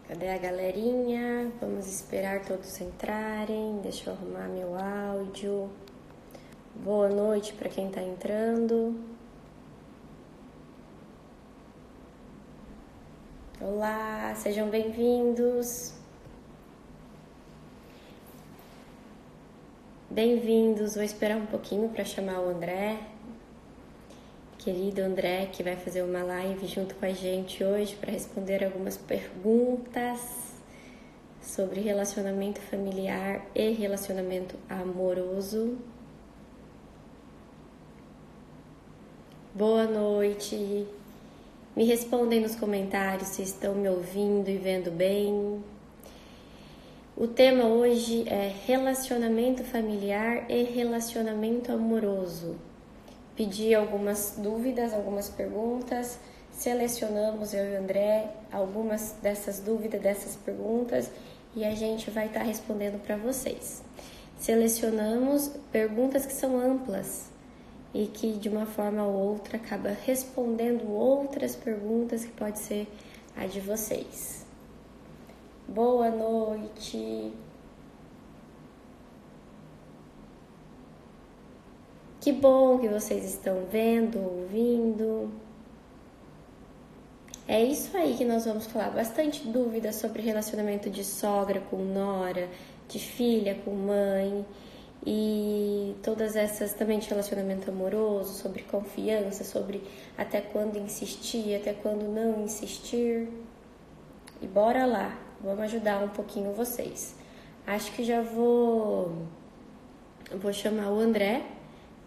Cadê a galerinha? Vamos esperar todos entrarem. Deixa eu arrumar meu áudio. Boa noite para quem está entrando. Olá, sejam bem-vindos. Bem-vindos. Vou esperar um pouquinho para chamar o André. Querido André, que vai fazer uma live junto com a gente hoje para responder algumas perguntas sobre relacionamento familiar e relacionamento amoroso. Boa noite. Me respondem nos comentários se estão me ouvindo e vendo bem. O tema hoje é relacionamento familiar e relacionamento amoroso. Pedi algumas dúvidas, algumas perguntas, selecionamos, eu e o André, algumas dessas dúvidas, dessas perguntas, e a gente vai estar respondendo para vocês. Selecionamos perguntas que são amplas e que de uma forma ou outra acaba respondendo outras perguntas que pode ser a de vocês. Boa noite! Que bom que vocês estão vendo, ouvindo. É isso aí que nós vamos falar. Bastante dúvidas sobre relacionamento de sogra com nora, de filha com mãe e todas essas também de relacionamento amoroso, sobre confiança, sobre até quando insistir, até quando não insistir. E bora lá, vamos ajudar um pouquinho vocês. Acho que já vou chamar o André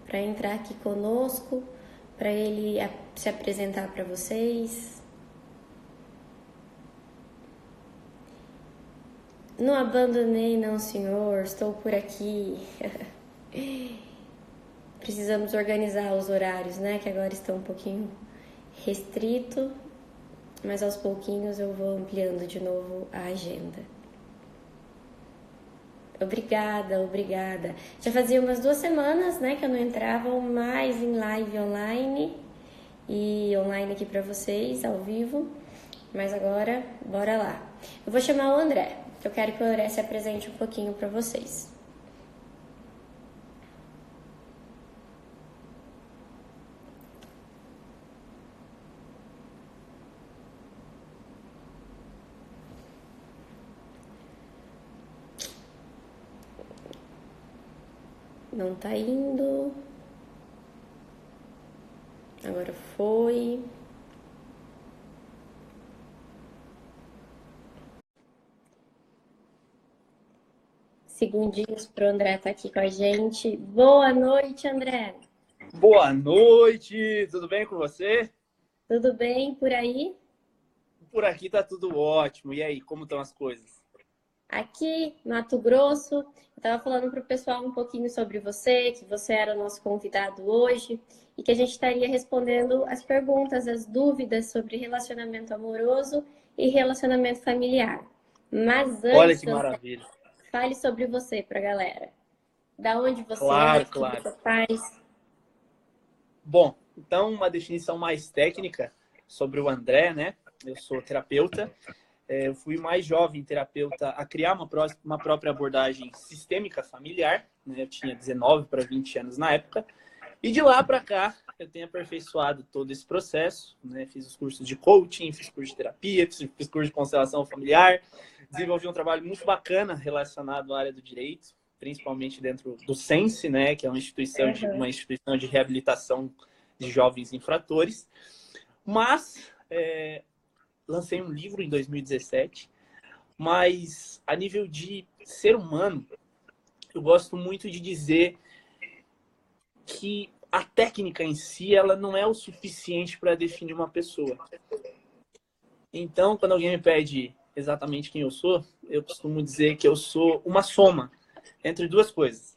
para entrar aqui conosco, para ele se apresentar para vocês. Não abandonei não, senhor, estou por aqui. Precisamos organizar os horários, né, que agora estão um pouquinho restrito, mas aos pouquinhos eu vou ampliando de novo a agenda. Obrigada. Já fazia umas 2 semanas, né, que eu não entrava mais em live online e online aqui para vocês, ao vivo. Mas agora, bora lá. Eu vou chamar o André, que eu quero que o André se apresente um pouquinho para vocês. Não tá indo. Agora foi. Segundinhos pro André estar aqui com a gente. Boa noite, André. Boa noite, tudo bem com você? Tudo bem por aí? Por aqui tá tudo ótimo. E aí, como estão as coisas? Aqui, Mato Grosso, eu estava falando para o pessoal um pouquinho sobre você, que você era o nosso convidado hoje e que a gente estaria respondendo as perguntas, as dúvidas sobre relacionamento amoroso e relacionamento familiar. Mas Olha antes, que maravilha. fale sobre você para a galera. Da onde você é, Claro, o que claro. você faz? Bom, então uma definição mais técnica sobre o André, né? Eu sou terapeuta. Eu fui o mais jovem terapeuta a criar uma própria abordagem sistêmica familiar, né? Eu tinha 19 para 20 anos na época. E de lá para cá, eu tenho aperfeiçoado todo esse processo, né? Fiz os cursos de coaching, fiz curso de terapia, fiz curso de constelação familiar, desenvolvi um trabalho muito bacana relacionado à área do direito, principalmente dentro do Sense, né? Que é uma instituição de reabilitação de jovens infratores. Mas lancei um livro em 2017, mas a nível de ser humano, eu gosto muito de dizer que a técnica em si, ela não é o suficiente para definir uma pessoa. Então, quando alguém me pede exatamente quem eu sou, eu costumo dizer que eu sou uma soma entre duas coisas.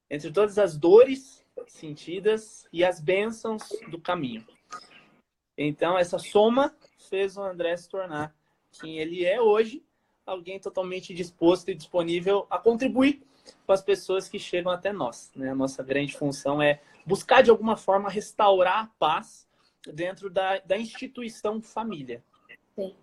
Entre todas as dores sentidas e as bênçãos do caminho. Então, essa soma fez o André se tornar quem ele é hoje, alguém totalmente disposto e disponível a contribuir com as pessoas que chegam até nós, né? A nossa grande função é buscar, de alguma forma, restaurar a paz dentro da instituição família. Sim.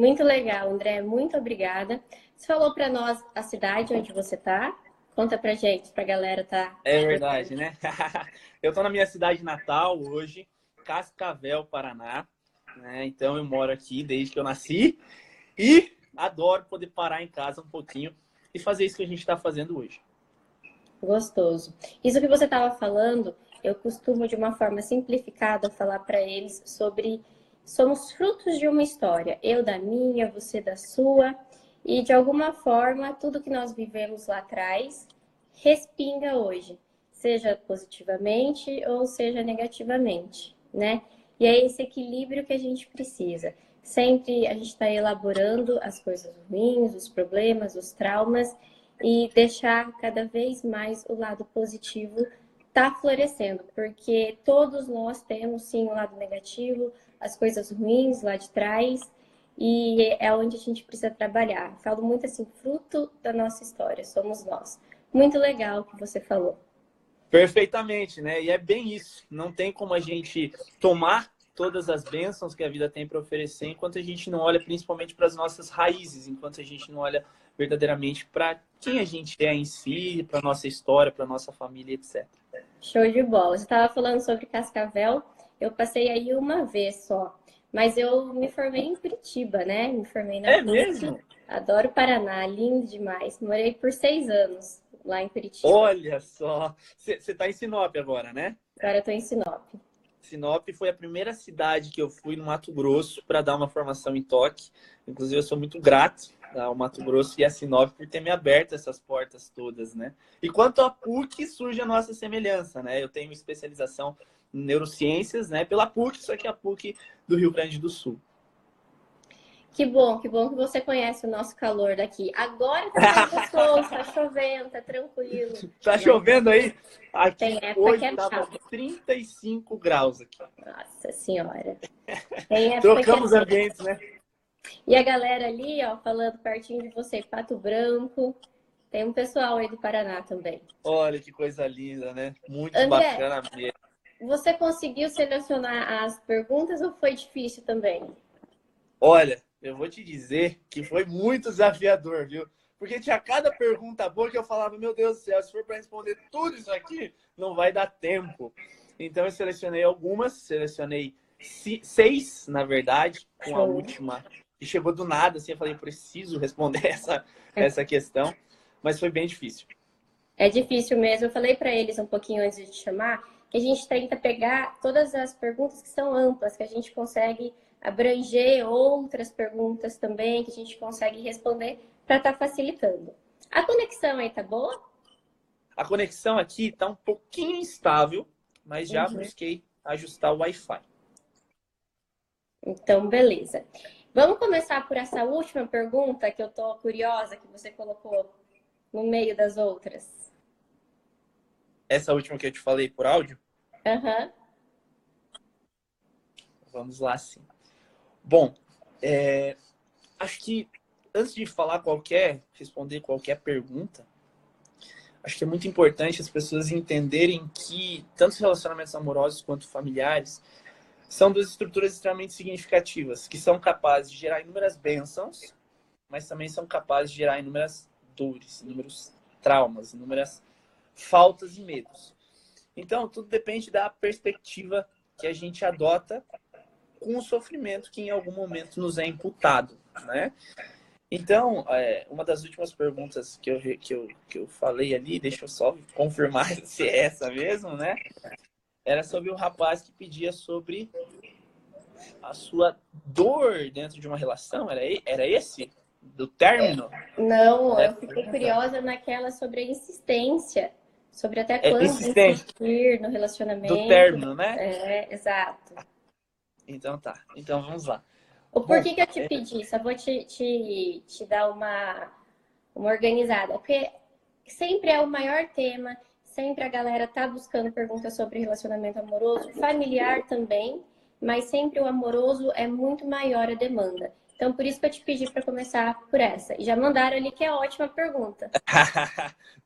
Muito legal, André. Muito obrigada. Você falou para nós a cidade onde você está. Conta pra gente, pra galera tá É por verdade, dentro. né? Eu tô na minha cidade natal hoje, Cascavel, Paraná, né? Então eu moro aqui desde que eu nasci e adoro poder parar em casa um pouquinho e fazer isso que a gente está fazendo hoje. Gostoso. Isso que você estava falando, eu costumo, de uma forma simplificada, falar para eles sobre somos frutos de uma história. Eu da minha, você da sua. E, de alguma forma, tudo que nós vivemos lá atrás respinga hoje, seja positivamente ou seja negativamente, né? E é esse equilíbrio que a gente precisa. Sempre a gente está elaborando as coisas ruins, os problemas, os traumas e deixar cada vez mais o lado positivo tá florescendo, porque todos nós temos sim o lado negativo, as coisas ruins lá de trás, e é onde a gente precisa trabalhar. Falo muito assim, fruto da nossa história, somos nós. Muito legal o que você falou. Perfeitamente, né? E é bem isso. Não tem como a gente tomar todas as bênçãos que a vida tem para oferecer enquanto a gente não olha principalmente para as nossas raízes, enquanto a gente não olha verdadeiramente para quem a gente é em si, para nossa história, para nossa família, etc. Show de bola. Você estava falando sobre Cascavel, eu passei aí uma vez só, mas eu me formei em Curitiba, né? Me formei na É PUC, mesmo? adoro Paraná, lindo demais. Morei por 6 anos lá em Curitiba. Olha só. Você está em Sinop agora, né? Agora eu tô em Sinop. Sinop foi a primeira cidade que eu fui no Mato Grosso para dar uma formação em toque. Inclusive, eu sou muito grato ao Mato Grosso e a Sinop por ter me aberto essas portas todas, né? E quanto à PUC, surge a nossa semelhança, né? Eu tenho especialização em neurociências, né? Pela PUC, só que a PUC do Rio Grande do Sul. Que bom que você conhece o nosso calor daqui. Agora tá mais gostoso, tá chovendo, tá tranquilo. Tá Mas chovendo aí? tem Aqui época que hoje é estava bravo. 35 graus aqui. Nossa senhora. Tem época que é Trocamos tenso. ambientes, né? E a galera ali, ó, falando pertinho de você, Pato Branco. Tem um pessoal aí do Paraná também. Olha que coisa linda, né? Muito André, bacana mesmo. você conseguiu selecionar as perguntas ou foi difícil também? Olha, eu vou te dizer que foi muito desafiador, viu? Porque tinha cada pergunta boa que eu falava, meu Deus do céu, se for para responder tudo isso aqui, não vai dar tempo. Então eu selecionei algumas, selecionei 6, na verdade, com a Show. última. E chegou do nada, assim, eu falei, preciso responder essa questão, mas foi bem difícil. É difícil mesmo. Eu falei para eles um pouquinho antes de te chamar que a gente tenta pegar todas as perguntas que são amplas, que a gente consegue abranger outras perguntas também, que a gente consegue responder para estar facilitando. A conexão aí tá boa? A conexão aqui está um pouquinho instável, mas já Uhum. busquei ajustar o Wi-Fi. Então, beleza. Vamos começar por essa última pergunta que eu tô curiosa, que você colocou no meio das outras. Essa última que eu te falei por áudio, Aham. vamos lá sim. Bom, acho que antes de responder qualquer pergunta, acho que é muito importante as pessoas entenderem que tanto os relacionamentos amorosos quanto familiares são duas estruturas extremamente significativas, que são capazes de gerar inúmeras bênçãos, mas também são capazes de gerar inúmeras dores, inúmeros traumas, inúmeras faltas e medos. Então, tudo depende da perspectiva que a gente adota com o sofrimento que em algum momento nos é imputado, né? Então, uma das últimas perguntas que eu falei ali, deixa eu só confirmar se é essa mesmo, né? Era sobre o rapaz que pedia sobre a sua dor dentro de uma relação. Era esse? Do término? Não, eu Dessa fiquei pergunta? curiosa naquela sobre a insistência, sobre até É quando insistente, insistir no do relacionamento. término, né? É, exato. Então tá. Então vamos lá. O Bom, porquê que eu te pedi? Só vou te dar uma organizada. Porque sempre é o maior tema, sempre a galera tá buscando perguntas sobre relacionamento amoroso, familiar também, mas sempre o amoroso é muito maior a demanda. Então, por isso que eu te pedi para começar por essa. E já mandaram ali que é ótima pergunta.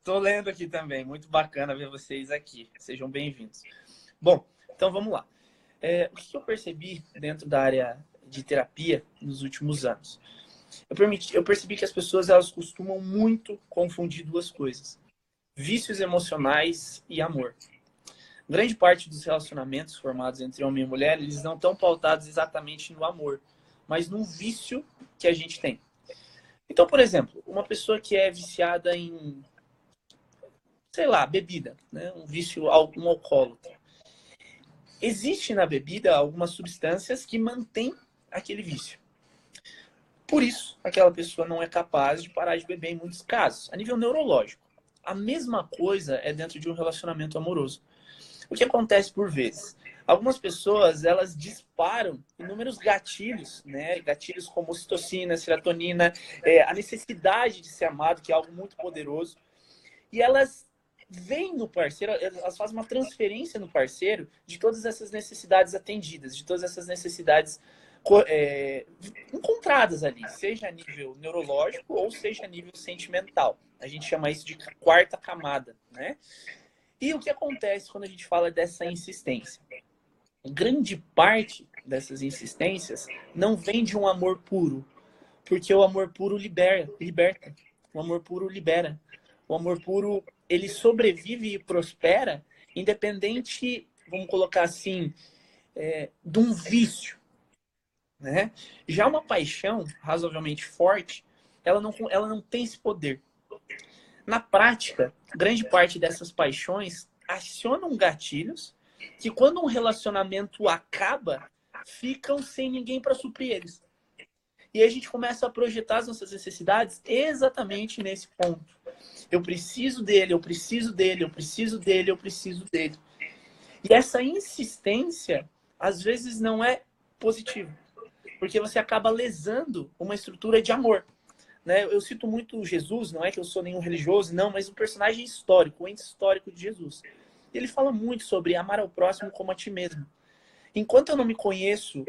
tô lendo aqui também. Muito bacana ver vocês aqui. Sejam bem-vindos. Bom, então vamos lá. O que eu percebi dentro da área de terapia nos últimos anos. Eu percebi que as pessoas elas costumam muito confundir duas coisas: vícios emocionais e amor. Grande parte dos relacionamentos formados entre homem e mulher, eles não estão pautados exatamente no amor, mas no vício que a gente tem. Então, por exemplo, uma pessoa que é viciada em, sei lá, bebida, né? Um vício, um alcoólatra. Existe na bebida algumas substâncias que mantêm aquele vício. Por isso, aquela pessoa não é capaz de parar de beber em muitos casos, a nível neurológico. A mesma coisa é dentro de um relacionamento amoroso. O que acontece por vezes? Algumas pessoas, elas disparam inúmeros gatilhos, né? Gatilhos como ocitocina, serotonina, a necessidade de ser amado, que é algo muito poderoso. E elas veem no parceiro, elas fazem uma transferência no parceiro de todas essas necessidades atendidas, de todas essas necessidades encontradas ali, seja a nível neurológico ou seja a nível sentimental. A gente chama isso de quarta camada, né? E o que acontece quando a gente fala dessa insistência? Grande parte dessas insistências não vem de um amor puro, porque o amor puro liberta. O amor puro libera. O amor puro, ele sobrevive e prospera independente, vamos colocar assim, de um vício, né? Já uma paixão razoavelmente forte, ela não tem esse poder. Na prática, grande parte dessas paixões acionam gatilhos que, quando um relacionamento acaba, ficam sem ninguém para suprir eles. E aí a gente começa a projetar as nossas necessidades exatamente nesse ponto. Eu preciso dele, eu preciso dele, eu preciso dele, eu preciso dele. E essa insistência, às vezes, não é positiva, porque você acaba lesando uma estrutura de amor. Né? Eu cito muito Jesus, não é que eu sou nenhum religioso, não, mas o personagem histórico, o ente histórico de Jesus. Ele fala muito sobre amar ao próximo como a ti mesmo. Enquanto eu não me conheço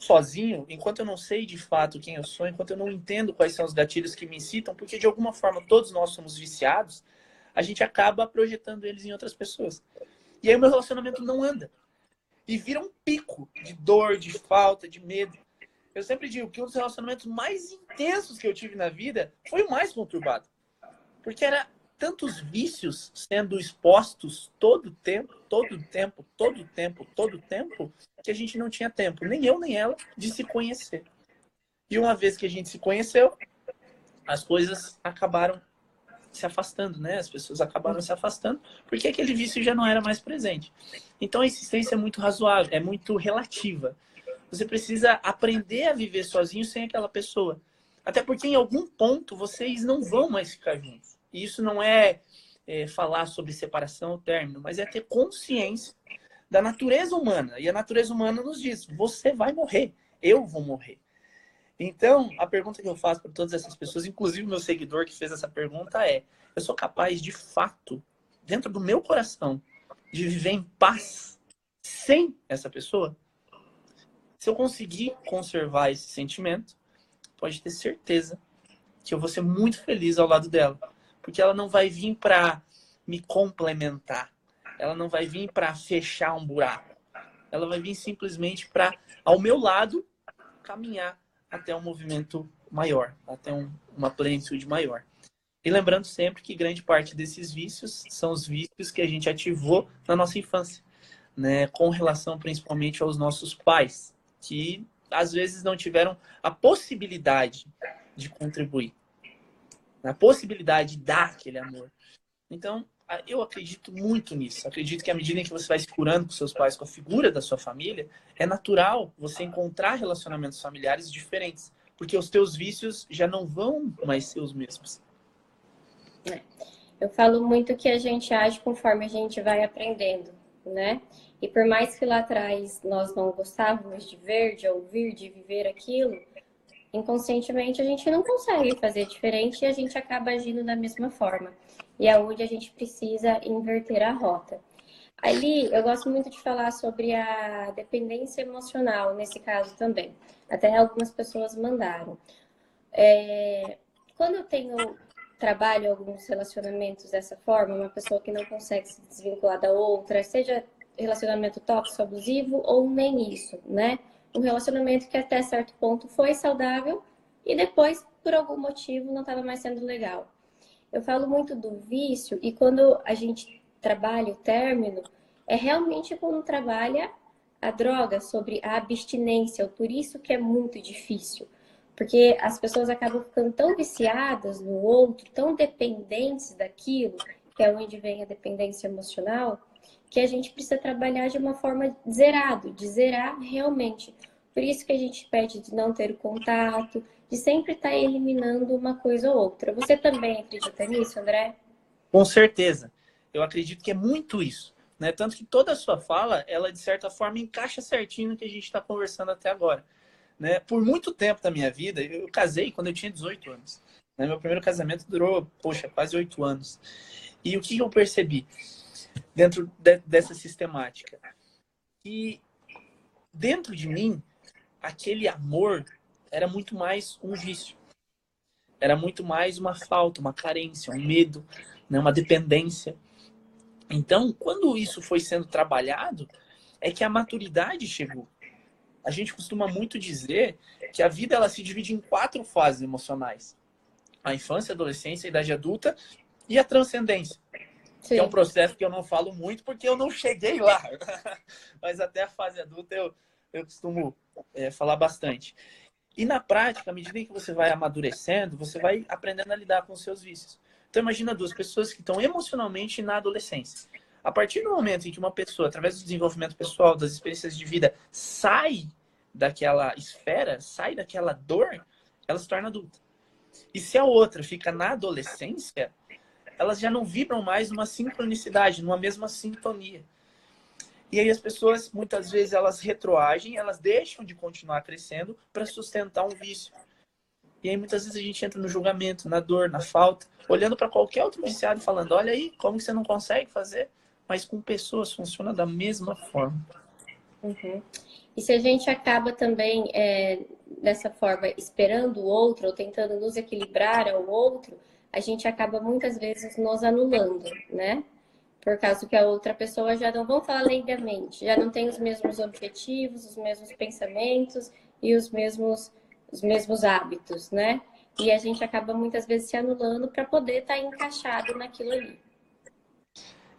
sozinho, enquanto eu não sei de fato quem eu sou, enquanto eu não entendo quais são os gatilhos que me incitam, porque de alguma forma todos nós somos viciados, a gente acaba projetando eles em outras pessoas. E aí o meu relacionamento não anda. E vira um pico de dor, de falta, de medo. Eu sempre digo que um dos relacionamentos mais intensos que eu tive na vida foi o mais conturbado. Porque era tantos vícios sendo expostos todo tempo, que a gente não tinha tempo, nem eu nem ela, de se conhecer. E uma vez que a gente se conheceu, as coisas acabaram se afastando, né? As pessoas acabaram se afastando, porque aquele vício já não era mais presente. Então a insistência é muito razoável, é muito relativa. Você precisa aprender a viver sozinho sem aquela pessoa. Até porque em algum ponto vocês não vão mais ficar juntos. E isso não é falar sobre separação ou término, mas é ter consciência da natureza humana. E a natureza humana nos diz: você vai morrer, eu vou morrer. Então, a pergunta que eu faço para todas essas pessoas, inclusive o meu seguidor que fez essa pergunta, é: eu sou capaz de fato, dentro do meu coração, de viver em paz sem essa pessoa? Se eu conseguir conservar esse sentimento, pode ter certeza que eu vou ser muito feliz ao lado dela. Porque ela não vai vir para me complementar. Ela não vai vir para fechar um buraco. Ela vai vir simplesmente para, ao meu lado, caminhar até um movimento maior, até uma plenitude maior. E lembrando sempre que grande parte desses vícios são os vícios que a gente ativou na nossa infância, né? Com relação principalmente aos nossos pais, que às vezes não tiveram a possibilidade de contribuir, a possibilidade de dar aquele amor. Então, eu acredito muito nisso. Acredito que à medida em que você vai se curando com seus pais, com a figura da sua família, é natural você encontrar relacionamentos familiares diferentes, porque os teus vícios já não vão mais ser os mesmos. Eu falo muito que a gente age conforme a gente vai aprendendo, né? E por mais que lá atrás nós não gostávamos de ver, de ouvir, de viver aquilo, inconscientemente a gente não consegue fazer diferente e a gente acaba agindo da mesma forma. E é onde a gente precisa inverter a rota. Ali, eu gosto muito de falar sobre a dependência emocional, nesse caso também. Até algumas pessoas mandaram. Quando eu trabalho alguns relacionamentos dessa forma, uma pessoa que não consegue se desvincular da outra, seja relacionamento tóxico, abusivo ou nem isso, né? um relacionamento que até certo ponto foi saudável e depois, por algum motivo, não estava mais sendo legal. Eu falo muito do vício e quando a gente trabalha o término, é realmente quando trabalha a droga, sobre a abstinência. Por isso que é muito difícil. Porque as pessoas acabam ficando tão viciadas no outro, tão dependentes daquilo, que é onde vem a dependência emocional, que a gente precisa trabalhar de uma forma zerado, de zerar realmente. Por isso que a gente pede de não ter o contato, de sempre estar eliminando uma coisa ou outra. Você também acredita nisso, André? Com certeza. Eu acredito que é muito isso. Né? Tanto que toda a sua fala, ela de certa forma encaixa certinho no que a gente está conversando até agora. Né? Por muito tempo da minha vida, eu casei quando eu tinha 18 anos. Né? Meu primeiro casamento durou, poxa, quase 8 anos. E o que eu percebi dentro dessa sistemática? Que dentro de mim, aquele amor era muito mais um vício. Era muito mais uma falta, uma carência, um medo, né? Uma dependência. Então, quando isso foi sendo trabalhado, é que a maturidade chegou. A gente costuma muito dizer que a vida ela se divide em 4 fases emocionais: a infância, a adolescência, a idade adulta e a transcendência. Que é um Sim. processo que eu não falo muito porque eu não cheguei lá. Mas até a fase adulta eu costumo falar bastante. E na prática, à medida que você vai amadurecendo, você vai aprendendo a lidar com os seus vícios. Então imagina 2 pessoas que estão emocionalmente na adolescência. A partir do momento em que uma pessoa, através do desenvolvimento pessoal, das experiências de vida, sai daquela esfera, sai daquela dor, ela se torna adulta. E se a outra fica na adolescência, elas já não vibram mais numa sincronicidade, numa mesma sintonia. E aí as pessoas, muitas vezes, elas retroagem, elas deixam de continuar crescendo para sustentar um vício. E aí muitas vezes a gente entra no julgamento, na dor, na falta, olhando para qualquer outro viciado e falando, olha aí, como que você não consegue fazer? Mas com pessoas funciona da mesma forma. Uhum. E se a gente acaba também, dessa forma, esperando o outro ou tentando nos equilibrar ao outro, a gente acaba muitas vezes nos anulando, né? Por causa que a outra pessoa já não, vamos falar leigamente, já não tem os mesmos objetivos, os mesmos pensamentos e os mesmos hábitos, né? E a gente acaba muitas vezes se anulando para poder estar encaixado naquilo ali.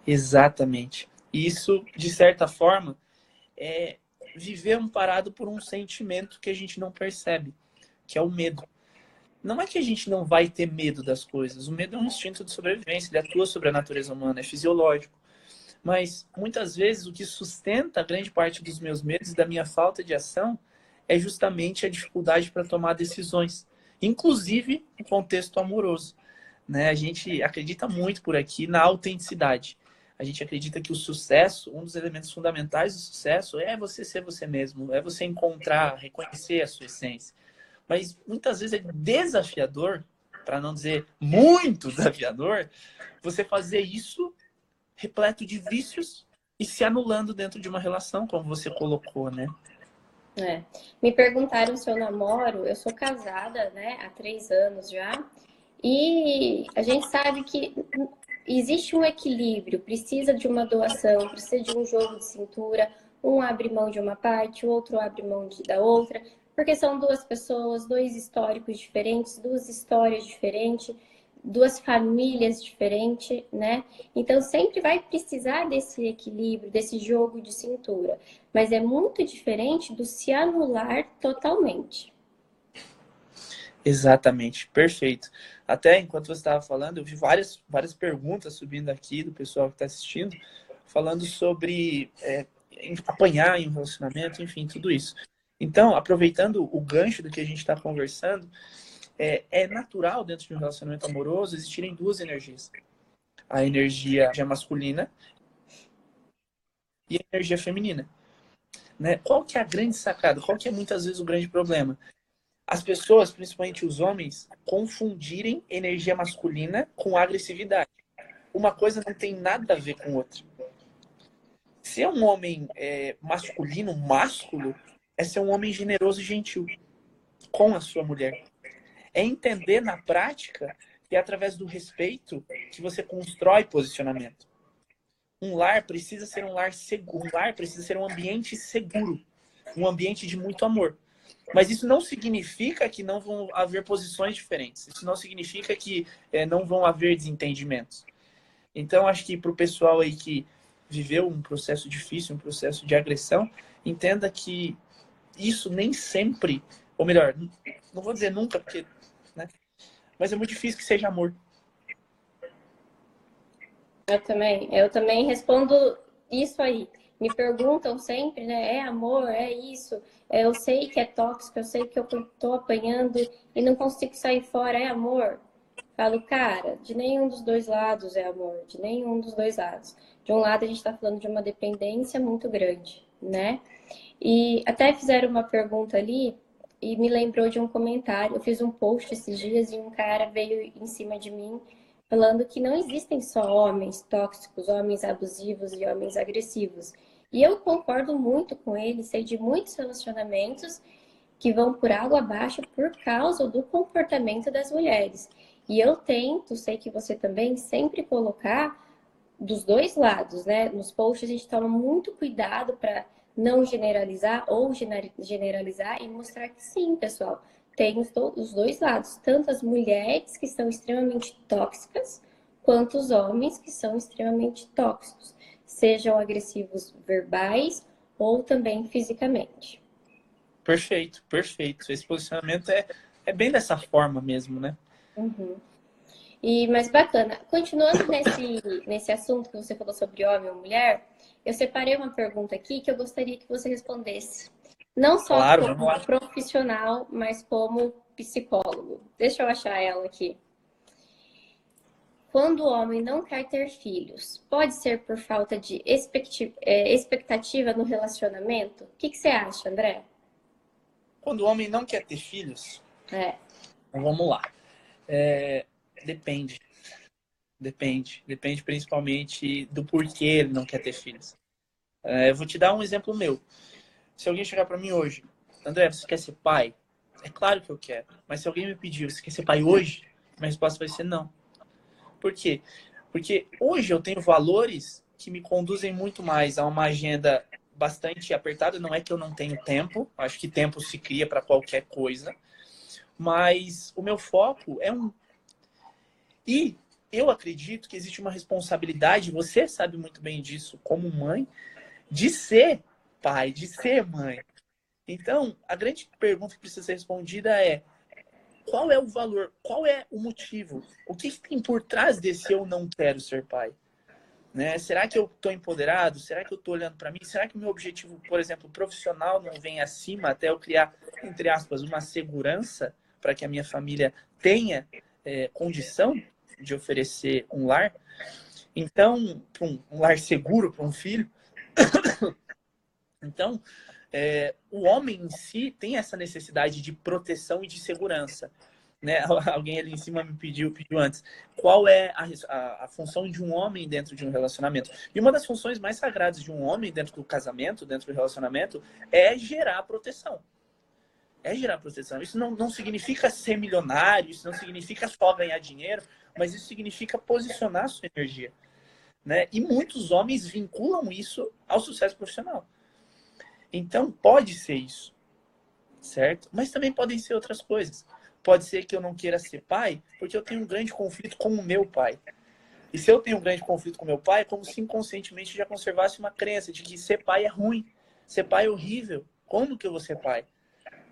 Exatamente. E isso, de certa forma, é viver amparado por um sentimento que a gente não percebe, que é o medo. Não é que a gente não vai ter medo das coisas. O medo é um instinto de sobrevivência, ele atua sobre a natureza humana, é fisiológico. Mas muitas vezes o que sustenta grande parte dos meus medos e da minha falta de ação é justamente a dificuldade para tomar decisões, inclusive no contexto amoroso. Né? A gente acredita muito por aqui na autenticidade. A gente acredita que o sucesso, um dos elementos fundamentais do sucesso é você ser você mesmo, é você encontrar, reconhecer a sua essência. Mas muitas vezes é desafiador, para não dizer muito desafiador, você fazer isso repleto de vícios e se anulando dentro de uma relação, como você colocou, né? É. Me perguntaram se eu namoro, eu sou casada, né, há 3 anos já, e a gente sabe que existe um equilíbrio, precisa de uma doação, precisa de um jogo de cintura, um abre mão de uma parte, o outro abre mão da outra, porque são 2 pessoas, 2 históricos diferentes, 2 histórias diferentes, 2 famílias diferentes, né? Então sempre vai precisar desse equilíbrio, desse jogo de cintura, mas é muito diferente do se anular totalmente. Exatamente, perfeito. Até enquanto você estava falando, eu vi várias perguntas subindo aqui do pessoal que está assistindo, falando sobre apanhar em um relacionamento, enfim, tudo isso. Então, aproveitando o gancho do que a gente está conversando, é natural dentro de um relacionamento amoroso existirem 2 energias. A energia masculina e a energia feminina. Né? Qual que é a grande sacada? Qual que é muitas vezes o grande problema? As pessoas, principalmente os homens, confundirem energia masculina com agressividade. Uma coisa não tem nada a ver com outra. Ser um homem masculino, másculo, é ser um homem generoso e gentil com a sua mulher. É entender na prática que é através do respeito que você constrói posicionamento. Um lar precisa ser um lar seguro. Um lar precisa ser um ambiente seguro. um ambiente de muito amor. Mas isso não significa que não vão haver posições diferentes. Isso não significa que não vão haver desentendimentos. Então, acho que para o pessoal aí que viveu um processo difícil, um processo de agressão, entenda que isso nem sempre, ou melhor, não vou dizer nunca, porque, né? Mas é muito difícil que seja amor. Eu também respondo isso aí. Me perguntam sempre, né? É amor, é isso. Eu sei que é tóxico, eu sei que eu tô apanhando e não consigo sair fora, é amor. Falo, cara, de nenhum dos dois lados é amor, de nenhum dos dois lados. De um lado a gente tá falando de uma dependência muito grande, né? E até fizeram uma pergunta ali e me lembrou de um comentário. Eu fiz um post esses dias e um cara veio em cima de mim falando que não existem só homens tóxicos, homens abusivos e homens agressivos. E eu concordo muito com ele, sei de muitos relacionamentos que vão por água abaixo por causa do comportamento das mulheres. E eu tento, sei que você também, sempre colocar dos dois lados, né? Nos posts a gente toma muito cuidado para não generalizar ou generalizar e mostrar que sim, pessoal, tem os dois lados, tanto as mulheres que são extremamente tóxicas, quanto os homens que são extremamente tóxicos, sejam agressivos verbais ou também fisicamente. Perfeito, perfeito. Esse posicionamento é bem dessa forma mesmo, né? Uhum. Mas bacana, continuando nesse assunto que você falou sobre homem ou mulher, eu separei uma pergunta aqui que eu gostaria que você respondesse. Não só Claro, vamos como lá. profissional, mas como psicólogo. Deixa eu achar ela aqui. Quando o homem não quer ter filhos, pode ser por falta de expectativa no relacionamento? O que você acha, André? Quando o homem não quer ter filhos, É. então vamos lá. Depende. Depende principalmente do porquê ele não quer ter filhos. Eu vou te dar um exemplo meu. Se alguém chegar para mim hoje, André, você quer ser pai? É claro que eu quero. Mas se alguém me pedir, você quer ser pai hoje? Minha resposta vai ser não. Por quê? Porque hoje eu tenho valores que me conduzem muito mais a uma agenda bastante apertada. Não é que eu não tenho tempo, acho que tempo se cria para qualquer coisa, mas o meu foco é um. E eu acredito que existe uma responsabilidade, você sabe muito bem disso como mãe, de ser pai, de ser mãe. Então, a grande pergunta que precisa ser respondida é: qual é o valor? Qual é o motivo? O que tem por trás desse eu não quero ser pai? Né? Será que eu estou empoderado? Será que eu estou olhando para mim? Será que o meu objetivo, por exemplo, profissional não vem acima até eu criar, entre aspas, uma segurança para que a minha família tenha condição de oferecer um lar? Então, um lar seguro para um filho. Então, o homem em si tem essa necessidade de proteção e de segurança. Né? Alguém ali em cima me pediu antes, qual é a função de um homem dentro de um relacionamento? E uma das funções mais sagradas de um homem dentro do casamento, dentro do relacionamento, é gerar proteção. É gerar proteção. Isso não significa ser milionário, isso não significa só ganhar dinheiro, mas isso significa posicionar a sua energia. Né? E muitos homens vinculam isso ao sucesso profissional. Então, pode ser isso, certo? Mas também podem ser outras coisas. Pode ser que eu não queira ser pai porque eu tenho um grande conflito com o meu pai. E se eu tenho um grande conflito com o meu pai, é como se inconscientemente já conservasse uma crença de que ser pai é ruim, ser pai é horrível. Como que eu vou ser pai?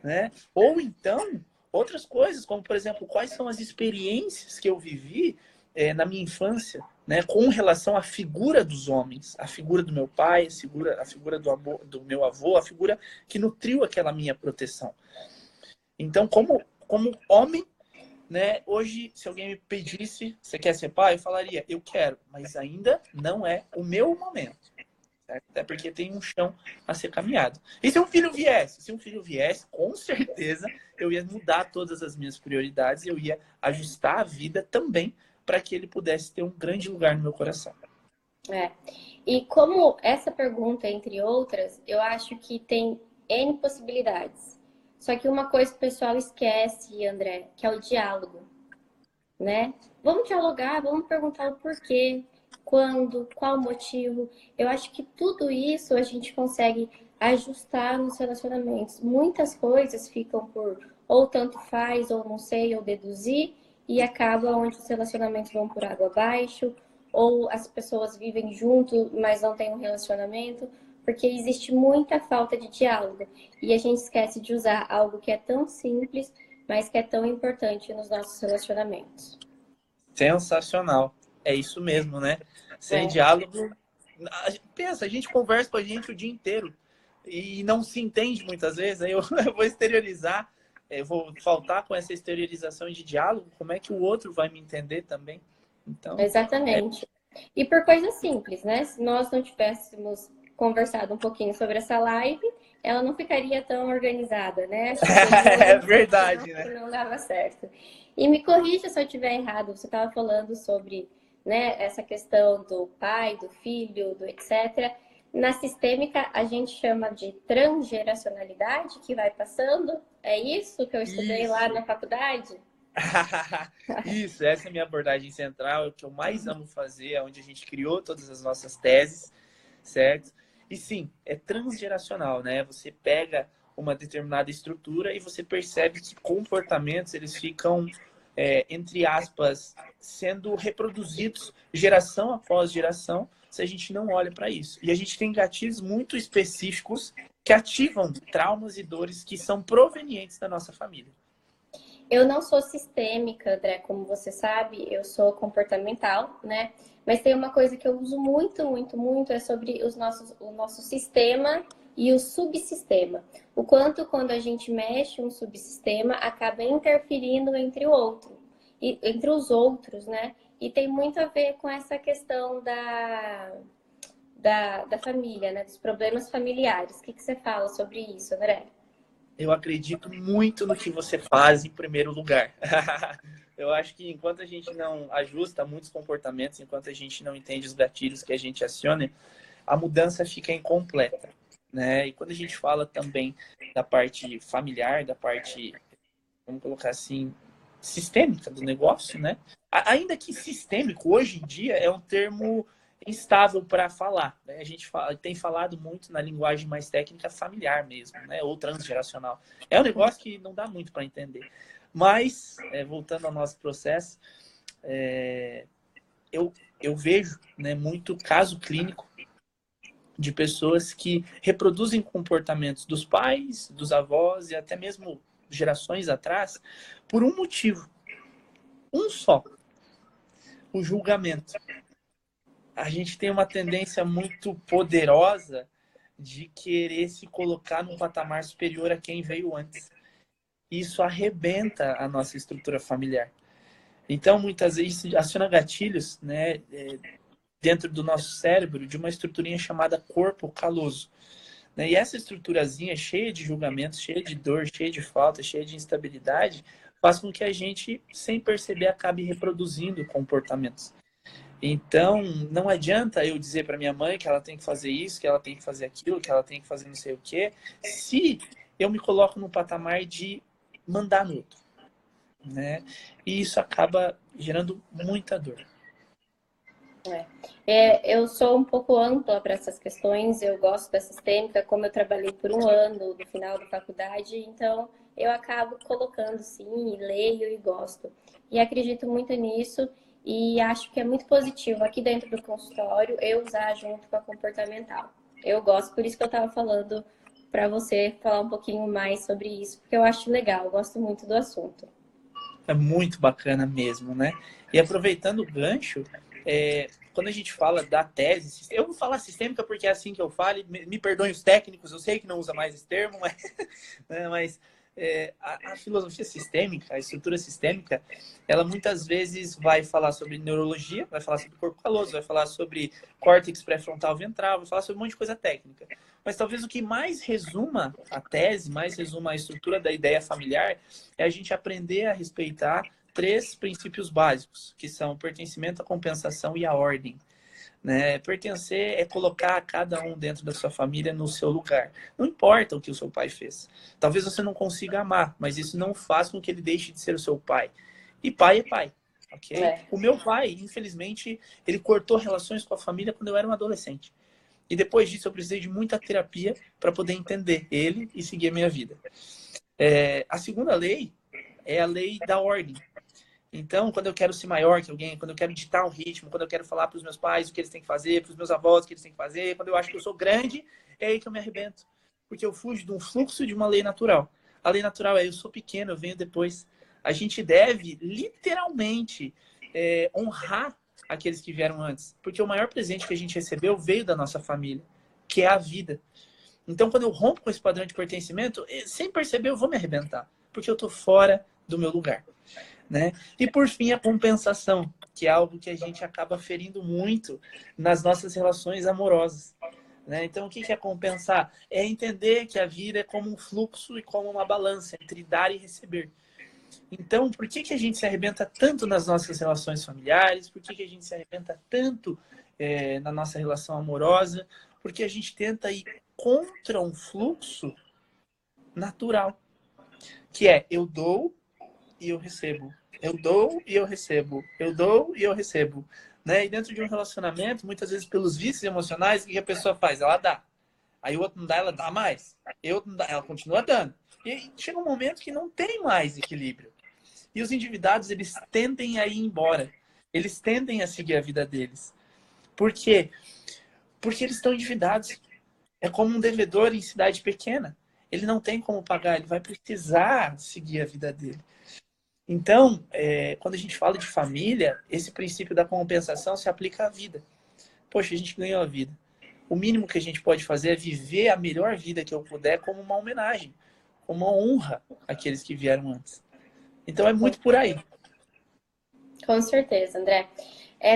Né? Ou então, outras coisas, como, por exemplo, quais são as experiências que eu vivi na minha infância, né, com relação à figura dos homens, a figura do meu pai, a figura do meu avô, a figura que nutriu aquela minha proteção. Então, como homem, né, hoje, se alguém me pedisse, você quer ser pai? Eu falaria, eu quero, mas ainda não é o meu momento. Certo? Até porque tem um chão a ser caminhado. E se um filho viesse? Se um filho viesse, com certeza eu ia mudar todas as minhas prioridades, eu ia ajustar a vida também para que ele pudesse ter um grande lugar no meu coração. E como essa pergunta, entre outras, eu acho que tem N possibilidades. Só que uma coisa que o pessoal esquece, André, que é o diálogo, né? Vamos dialogar, vamos perguntar o porquê, quando, qual o motivo. Eu acho que tudo isso a gente consegue ajustar nos relacionamentos. Muitas coisas ficam por ou tanto faz, ou não sei, ou deduzir, e acaba onde os relacionamentos vão por água abaixo, ou as pessoas vivem junto, mas não têm um relacionamento, porque existe muita falta de diálogo. E a gente esquece de usar algo que é tão simples, mas que é tão importante nos nossos relacionamentos. Sensacional. É isso mesmo, né? Sem É, diálogo. Pensa, a gente conversa com a gente o dia inteiro e não se entende muitas vezes. Aí eu, eu vou exteriorizar, eu vou faltar com essa exteriorização de diálogo. Como é que o outro vai me entender também? Então, é, exatamente. E por coisas simples, né? Se nós não tivéssemos conversado um pouquinho sobre essa live, ela não ficaria tão organizada, né? Acho que seria uma é organização verdade, né? que não dava certo. E me corrija se eu estiver errado, você estava falando sobre, né, essa questão do pai, do filho, do etc. Na sistêmica, a gente chama de transgeracionalidade, que vai passando. É isso que eu estudei lá Isso. na faculdade? Isso, essa é a minha abordagem central, é o que eu mais amo fazer, é onde a gente criou todas as nossas teses, certo? E sim, é transgeracional, né? Você pega uma determinada estrutura e você percebe que comportamentos eles ficam, entre aspas, sendo reproduzidos geração após geração, se a gente não olha para isso. E a gente tem gatilhos muito específicos que ativam traumas e dores que são provenientes da nossa família. Eu não sou sistêmica, André, como você sabe, eu sou comportamental, né? Mas tem uma coisa que eu uso muito, muito, muito, é sobre o nosso sistema e o subsistema. O quanto quando a gente mexe um subsistema, acaba interferindo entre o outro, e, entre os outros, né? E tem muito a ver com essa questão da família, né? Dos problemas familiares. O que você fala sobre isso, André? Eu acredito muito no que você faz em primeiro lugar. Eu acho que enquanto a gente não ajusta muitos comportamentos, enquanto a gente não entende os gatilhos que a gente aciona, a mudança fica incompleta, né? E quando a gente fala também da parte familiar, da parte, vamos colocar assim, sistêmica do negócio, né? Ainda que sistêmico, hoje em dia, é um termo instável para falar, né? A gente tem falado muito na linguagem mais técnica familiar mesmo, né? Ou transgeracional. É um negócio que não dá muito para entender. Mas, voltando ao nosso processo, eu vejo, né, muito caso clínico de pessoas que reproduzem comportamentos dos pais, dos avós e até mesmo gerações atrás por um motivo, um só, o julgamento. A gente tem uma tendência muito poderosa de querer se colocar num patamar superior a quem veio antes. Isso arrebenta a nossa estrutura familiar. Então, muitas vezes, aciona gatilhos, né, dentro do nosso cérebro de uma estruturinha chamada corpo caloso. Né? E essa estruturazinha cheia de julgamentos, cheia de dor, cheia de falta, cheia de instabilidade, faz com que a gente, sem perceber, acabe reproduzindo comportamentos. Então, não adianta eu dizer para minha mãe que ela tem que fazer isso, que ela tem que fazer aquilo, que ela tem que fazer não sei o quê, se eu me coloco no patamar de mandar no outro, né? E isso acaba gerando muita dor. Eu sou um pouco ampla para essas questões, eu gosto da sistêmica, como eu trabalhei por um ano no final da faculdade, então eu acabo colocando sim, leio e gosto. E acredito muito nisso e acho que é muito positivo aqui dentro do consultório eu usar junto com a comportamental. Eu gosto, por isso que eu estava falando para você falar um pouquinho mais sobre isso, porque eu acho legal, eu gosto muito do assunto. É muito bacana mesmo, né? E aproveitando o gancho, quando a gente fala da tese, eu vou falar sistêmica porque é assim que eu falo, me perdoem os técnicos, eu sei que não usa mais esse termo, mas, né, mas a filosofia sistêmica, a estrutura sistêmica, ela muitas vezes vai falar sobre neurologia, vai falar sobre corpo caloso, vai falar sobre córtex pré-frontal ventral, vai falar sobre um monte de coisa técnica. Mas talvez o que mais resuma a tese, mais resuma a estrutura da ideia familiar, é a gente aprender a respeitar três princípios básicos, que são o pertencimento, a compensação e a ordem. Né? Pertencer é colocar cada um dentro da sua família no seu lugar. Não importa o que o seu pai fez. Talvez você não consiga amar, mas isso não faz com que ele deixe de ser o seu pai. E pai é pai, ok? É. O meu pai, infelizmente, ele cortou relações com a família quando eu era um adolescente. E depois disso eu precisei de muita terapia para poder entender ele e seguir a minha vida. A segunda lei é a lei da ordem. Então, quando eu quero ser maior que alguém, quando eu quero ditar um ritmo, quando eu quero falar para os meus pais o que eles têm que fazer, para os meus avós o que eles têm que fazer, quando eu acho que eu sou grande, é aí que eu me arrebento. Porque eu fujo de um fluxo de uma lei natural. A lei natural é eu sou pequeno, eu venho depois. A gente deve, literalmente, honrar aqueles que vieram antes. Porque o maior presente que a gente recebeu veio da nossa família, que é a vida. Então, quando eu rompo com esse padrão de pertencimento, sem perceber, eu vou me arrebentar. Porque eu estou fora do meu lugar. Né? E por fim, a compensação, que é algo que a gente acaba ferindo muito nas nossas relações amorosas. Né? Então, o que é compensar? É entender que a vida é como um fluxo e como uma balança entre dar e receber. Então, por que a gente se arrebenta tanto nas nossas relações familiares? Por que a gente se arrebenta tanto na nossa relação amorosa? Porque a gente tenta ir contra um fluxo natural, que é eu dou e eu recebo. Eu dou e eu recebo. Eu dou e eu recebo. Né? E dentro de um relacionamento, muitas vezes pelos vícios emocionais, o que a pessoa faz? Ela dá. Aí o outro não dá, ela dá mais. Eu não dá, ela continua dando. E aí chega um momento que não tem mais equilíbrio. E os endividados, eles tendem a ir embora. Eles tendem a seguir a vida deles. Por quê? Porque eles estão endividados. É como um devedor em cidade pequena. Ele não tem como pagar, ele vai precisar seguir a vida dele. Então, quando a gente fala de família, esse princípio da compensação se aplica à vida. Poxa, a gente ganhou a vida. O mínimo que a gente pode fazer é viver a melhor vida que eu puder como uma homenagem, como uma honra àqueles que vieram antes. Então, é muito por aí. Com certeza, André.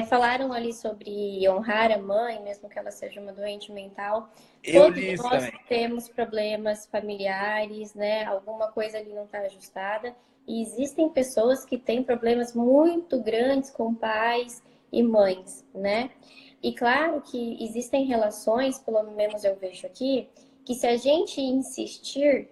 Falaram ali sobre honrar a mãe, mesmo que ela seja uma doente mental. Todos nós temos problemas familiares, né? Alguma coisa ali não está ajustada. E existem pessoas que têm problemas muito grandes com pais e mães, né? E claro que existem relações, pelo menos eu vejo aqui, que se a gente insistir,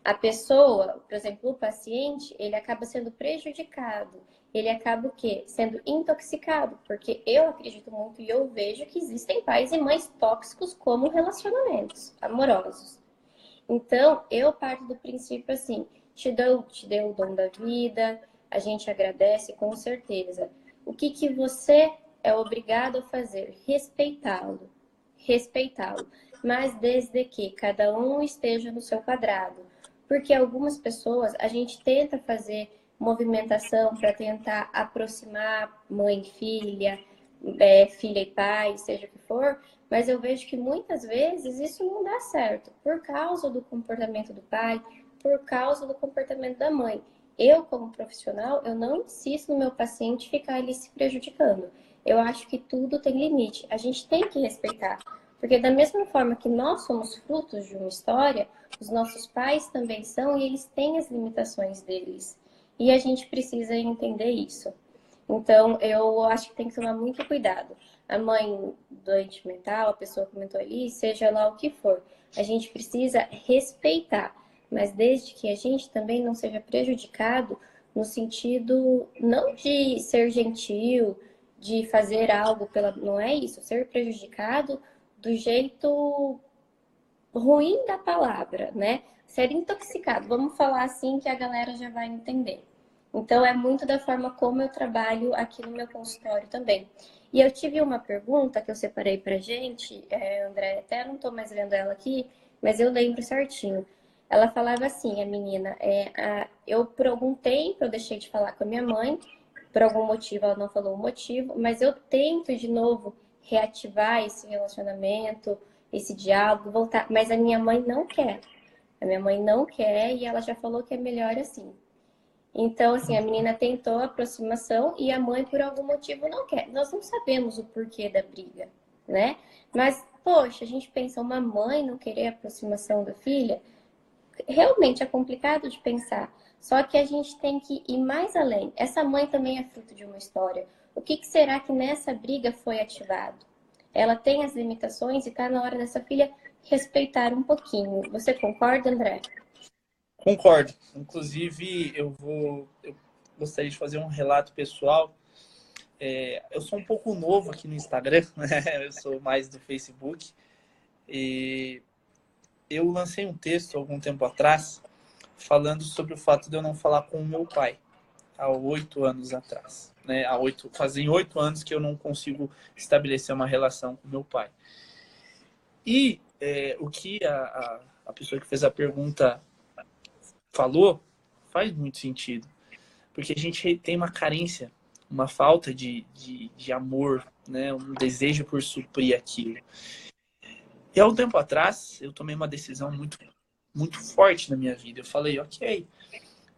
a pessoa, por exemplo, o paciente, ele acaba sendo prejudicado. Ele acaba o quê? Sendo intoxicado, porque eu acredito muito e eu vejo que existem pais e mães tóxicos como relacionamentos amorosos. Então, eu parto do princípio assim, te deu o dom da vida, a gente agradece com certeza. O que você é obrigado a fazer? Respeitá-lo. Respeitá-lo. Mas desde que cada um esteja no seu quadrado. Porque algumas pessoas, a gente tenta fazer movimentação para tentar aproximar mãe e filha, filha e pai, seja o que for, mas eu vejo que muitas vezes isso não dá certo, por causa do comportamento do pai, por causa do comportamento da mãe. Eu, como profissional, eu não insisto no meu paciente ficar ali se prejudicando. Eu acho que tudo tem limite. A gente tem que respeitar. Porque da mesma forma que nós somos frutos de uma história, os nossos pais também são e eles têm as limitações deles. E a gente precisa entender isso. Então, eu acho que tem que tomar muito cuidado. A mãe doente mental, a pessoa comentou ali, seja lá o que for, a gente precisa respeitar, mas desde que a gente também não seja prejudicado no sentido não de ser gentil, de fazer algo pela... Não é isso, ser prejudicado do jeito ruim da palavra, né? Ser intoxicado, vamos falar assim que a galera já vai entender. Então, é muito da forma como eu trabalho aqui no meu consultório também. E eu tive uma pergunta que eu separei pra gente, André, até não tô mais lendo ela aqui, mas eu lembro certinho. Ela falava assim, a menina, eu por algum tempo eu deixei de falar com a minha mãe, por algum motivo ela não falou o motivo, mas eu tento de novo reativar esse relacionamento, esse diálogo, voltar, mas a minha mãe não quer. A minha mãe não quer e ela já falou que é melhor assim. Então, assim, a menina tentou a aproximação e a mãe, por algum motivo, não quer. Nós não sabemos o porquê da briga, né? Mas, poxa, a gente pensa, uma mãe não querer a aproximação da filha, realmente é complicado de pensar. Só que a gente tem que ir mais além. Essa mãe também é fruto de uma história. O que será que nessa briga foi ativado? Ela tem as limitações e está na hora dessa filha respeitar um pouquinho. Você concorda, André? Concordo. Inclusive, eu gostaria de fazer um relato pessoal. eu sou um pouco novo aqui no Instagram, né? Eu sou mais do Facebook. E eu lancei um texto algum tempo atrás falando sobre o fato de eu não falar com o meu pai há 8 anos atrás. Né? Fazem 8 anos que eu não consigo estabelecer uma relação com meu pai. E o que a pessoa que fez a pergunta falou faz muito sentido. Porque a gente tem uma carência, uma falta de amor, né? Um desejo por suprir aquilo. E há um tempo atrás, eu tomei uma decisão muito, muito forte na minha vida. Eu falei, ok,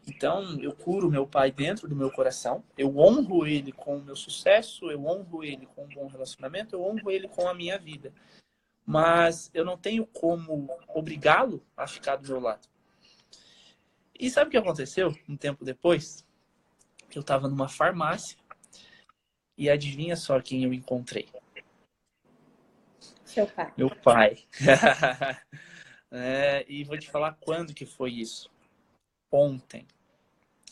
então eu curo meu pai dentro do meu coração, eu honro ele com o meu sucesso, eu honro ele com um bom relacionamento, eu honro ele com a minha vida. Mas eu não tenho como obrigá-lo a ficar do meu lado. E sabe o que aconteceu um tempo depois? Eu estava numa farmácia e adivinha só quem eu encontrei? Seu pai. Meu pai. E vou te falar quando que foi isso. Ontem.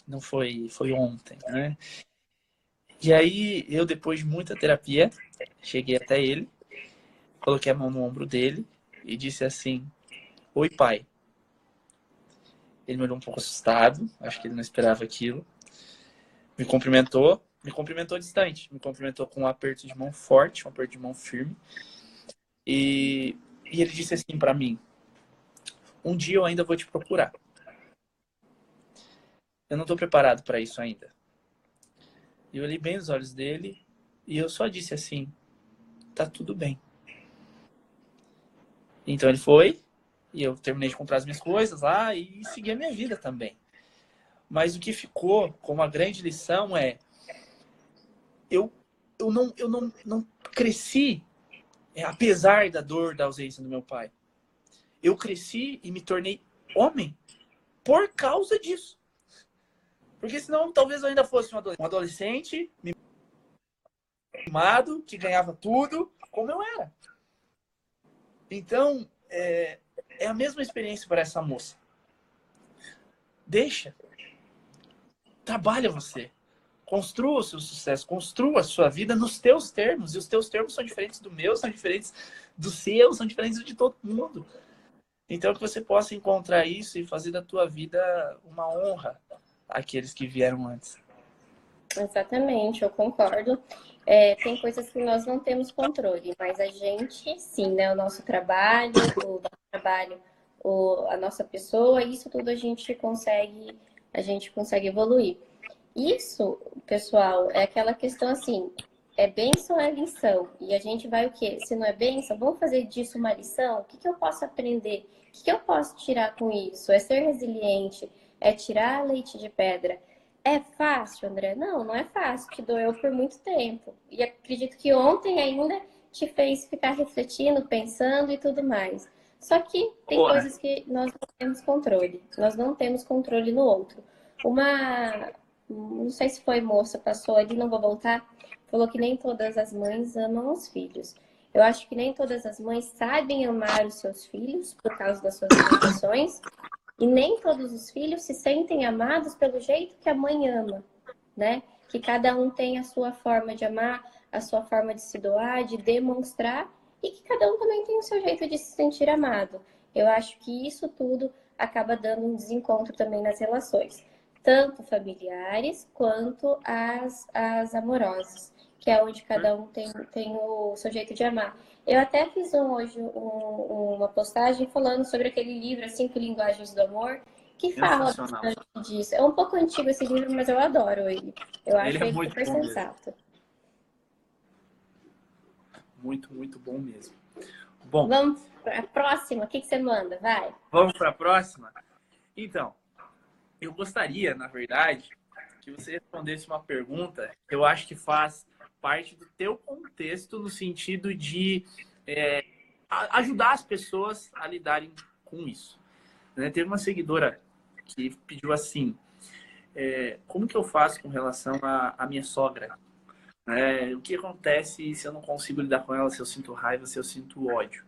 Não foi ontem, né? E aí, eu depois de muita terapia, cheguei até ele, coloquei a mão no ombro dele e disse assim, oi, pai. Ele me olhou um pouco assustado, acho que ele não esperava aquilo. Me cumprimentou distante, me cumprimentou com um aperto de mão forte, um aperto de mão firme. E ele disse assim para mim, um dia eu ainda vou te procurar. Eu não estou preparado para isso ainda. E eu olhei bem nos olhos dele e eu só disse assim, tá tudo bem. Então ele foi e eu terminei de comprar as minhas coisas lá e segui a minha vida também. Mas o que ficou como a grande lição é eu não cresci apesar da dor da ausência do meu pai. Eu cresci e me tornei homem por causa disso. Porque senão talvez eu ainda fosse um adolescente mimado, que ganhava tudo, como eu era. Então, é a mesma experiência para essa moça. Deixa. Trabalha você. Construa o seu sucesso. Construa a sua vida nos teus termos. E os teus termos são diferentes do meu, são diferentes do seu, são diferentes de todo mundo. Então, que você possa encontrar isso e fazer da tua vida uma honra àqueles que vieram antes. Exatamente, eu concordo. Tem coisas que nós não temos controle, mas a gente, sim, né? O nosso trabalho, a nossa pessoa, isso tudo a gente consegue evoluir. Isso, pessoal, é aquela questão assim, é bênção ou é lição? E a gente vai o quê? Se não é bênção, vamos fazer disso uma lição? O que eu posso aprender? O que eu posso tirar com isso? É ser resiliente? É tirar leite de pedra? É fácil, André? Não, não é fácil. Te doeu por muito tempo. E acredito que ontem ainda te fez ficar refletindo, pensando e tudo mais. Só que tem coisas que nós não temos controle. Nós não temos controle no outro. Não sei se foi moça, passou ali, não vou voltar, falou que nem todas as mães amam os filhos. Eu acho que nem todas as mães sabem amar os seus filhos por causa das suas limitações. E nem todos os filhos se sentem amados pelo jeito que a mãe ama, né? Que cada um tem a sua forma de amar, a sua forma de se doar, de demonstrar, e que cada um também tem o seu jeito de se sentir amado. Eu acho que isso tudo acaba dando um desencontro também nas relações, tanto familiares quanto as amorosas, que é onde cada um tem o seu jeito de amar. Eu até fiz hoje uma postagem falando sobre aquele livro, As 5 Linguagens do Amor, que fala disso. É um pouco antigo esse livro, mas eu adoro ele. Eu acho ele super sensato. Muito, muito bom mesmo. Bom, vamos para a próxima. O que você manda? Vai. Vamos para a próxima? Então, eu gostaria, na verdade, que você respondesse uma pergunta que eu acho que faz parte do teu contexto no sentido de ajudar as pessoas a lidarem com isso. Né? Teve uma seguidora que pediu assim, como que eu faço com relação à minha sogra? O que acontece se eu não consigo lidar com ela, se eu sinto raiva, se eu sinto ódio?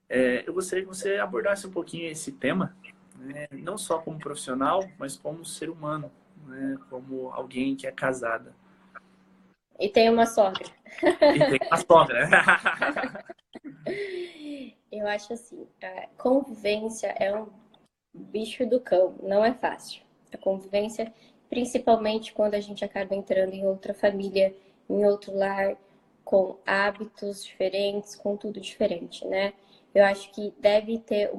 Eu gostaria que você abordasse um pouquinho esse tema, né? Não só como profissional, mas como ser humano, né? Como alguém que é casada. E tem uma sogra. E tem uma sogra. Eu acho assim, a convivência é um bicho do cão, não é fácil. A convivência, principalmente quando a gente acaba entrando em outra família, em outro lar, com hábitos diferentes, com tudo diferente, né? Eu acho que deve ter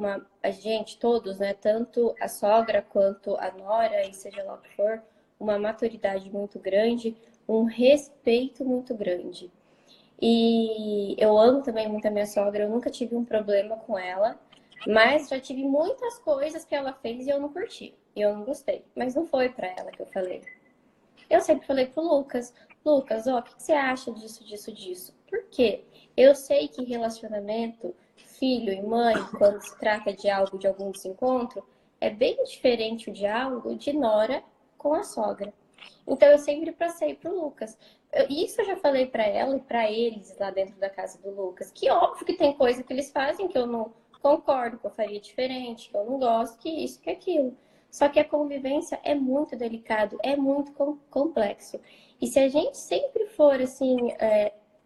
a gente, todos, né? Tanto a sogra quanto a nora, e seja lá o que for, uma maturidade muito grande, um respeito muito grande. E eu amo também muito a minha sogra, eu nunca tive um problema com ela, mas já tive muitas coisas que ela fez e eu não curti, e eu não gostei. Mas não foi pra ela que eu falei. Eu sempre falei pro Lucas, Lucas, ó, o que você acha disso, disso, disso? Por quê? Eu sei que relacionamento, filho e mãe, quando se trata de algo, de algum desencontro, é bem diferente o diálogo de nora com a sogra. Então eu sempre passei pro Lucas. Isso eu já falei para ela e para eles lá dentro da casa do Lucas, que óbvio que tem coisa que eles fazem que eu não concordo, que eu faria diferente, que eu não gosto, que isso, que aquilo. Só que a convivência é muito delicado, é muito complexo. E se a gente sempre for assim,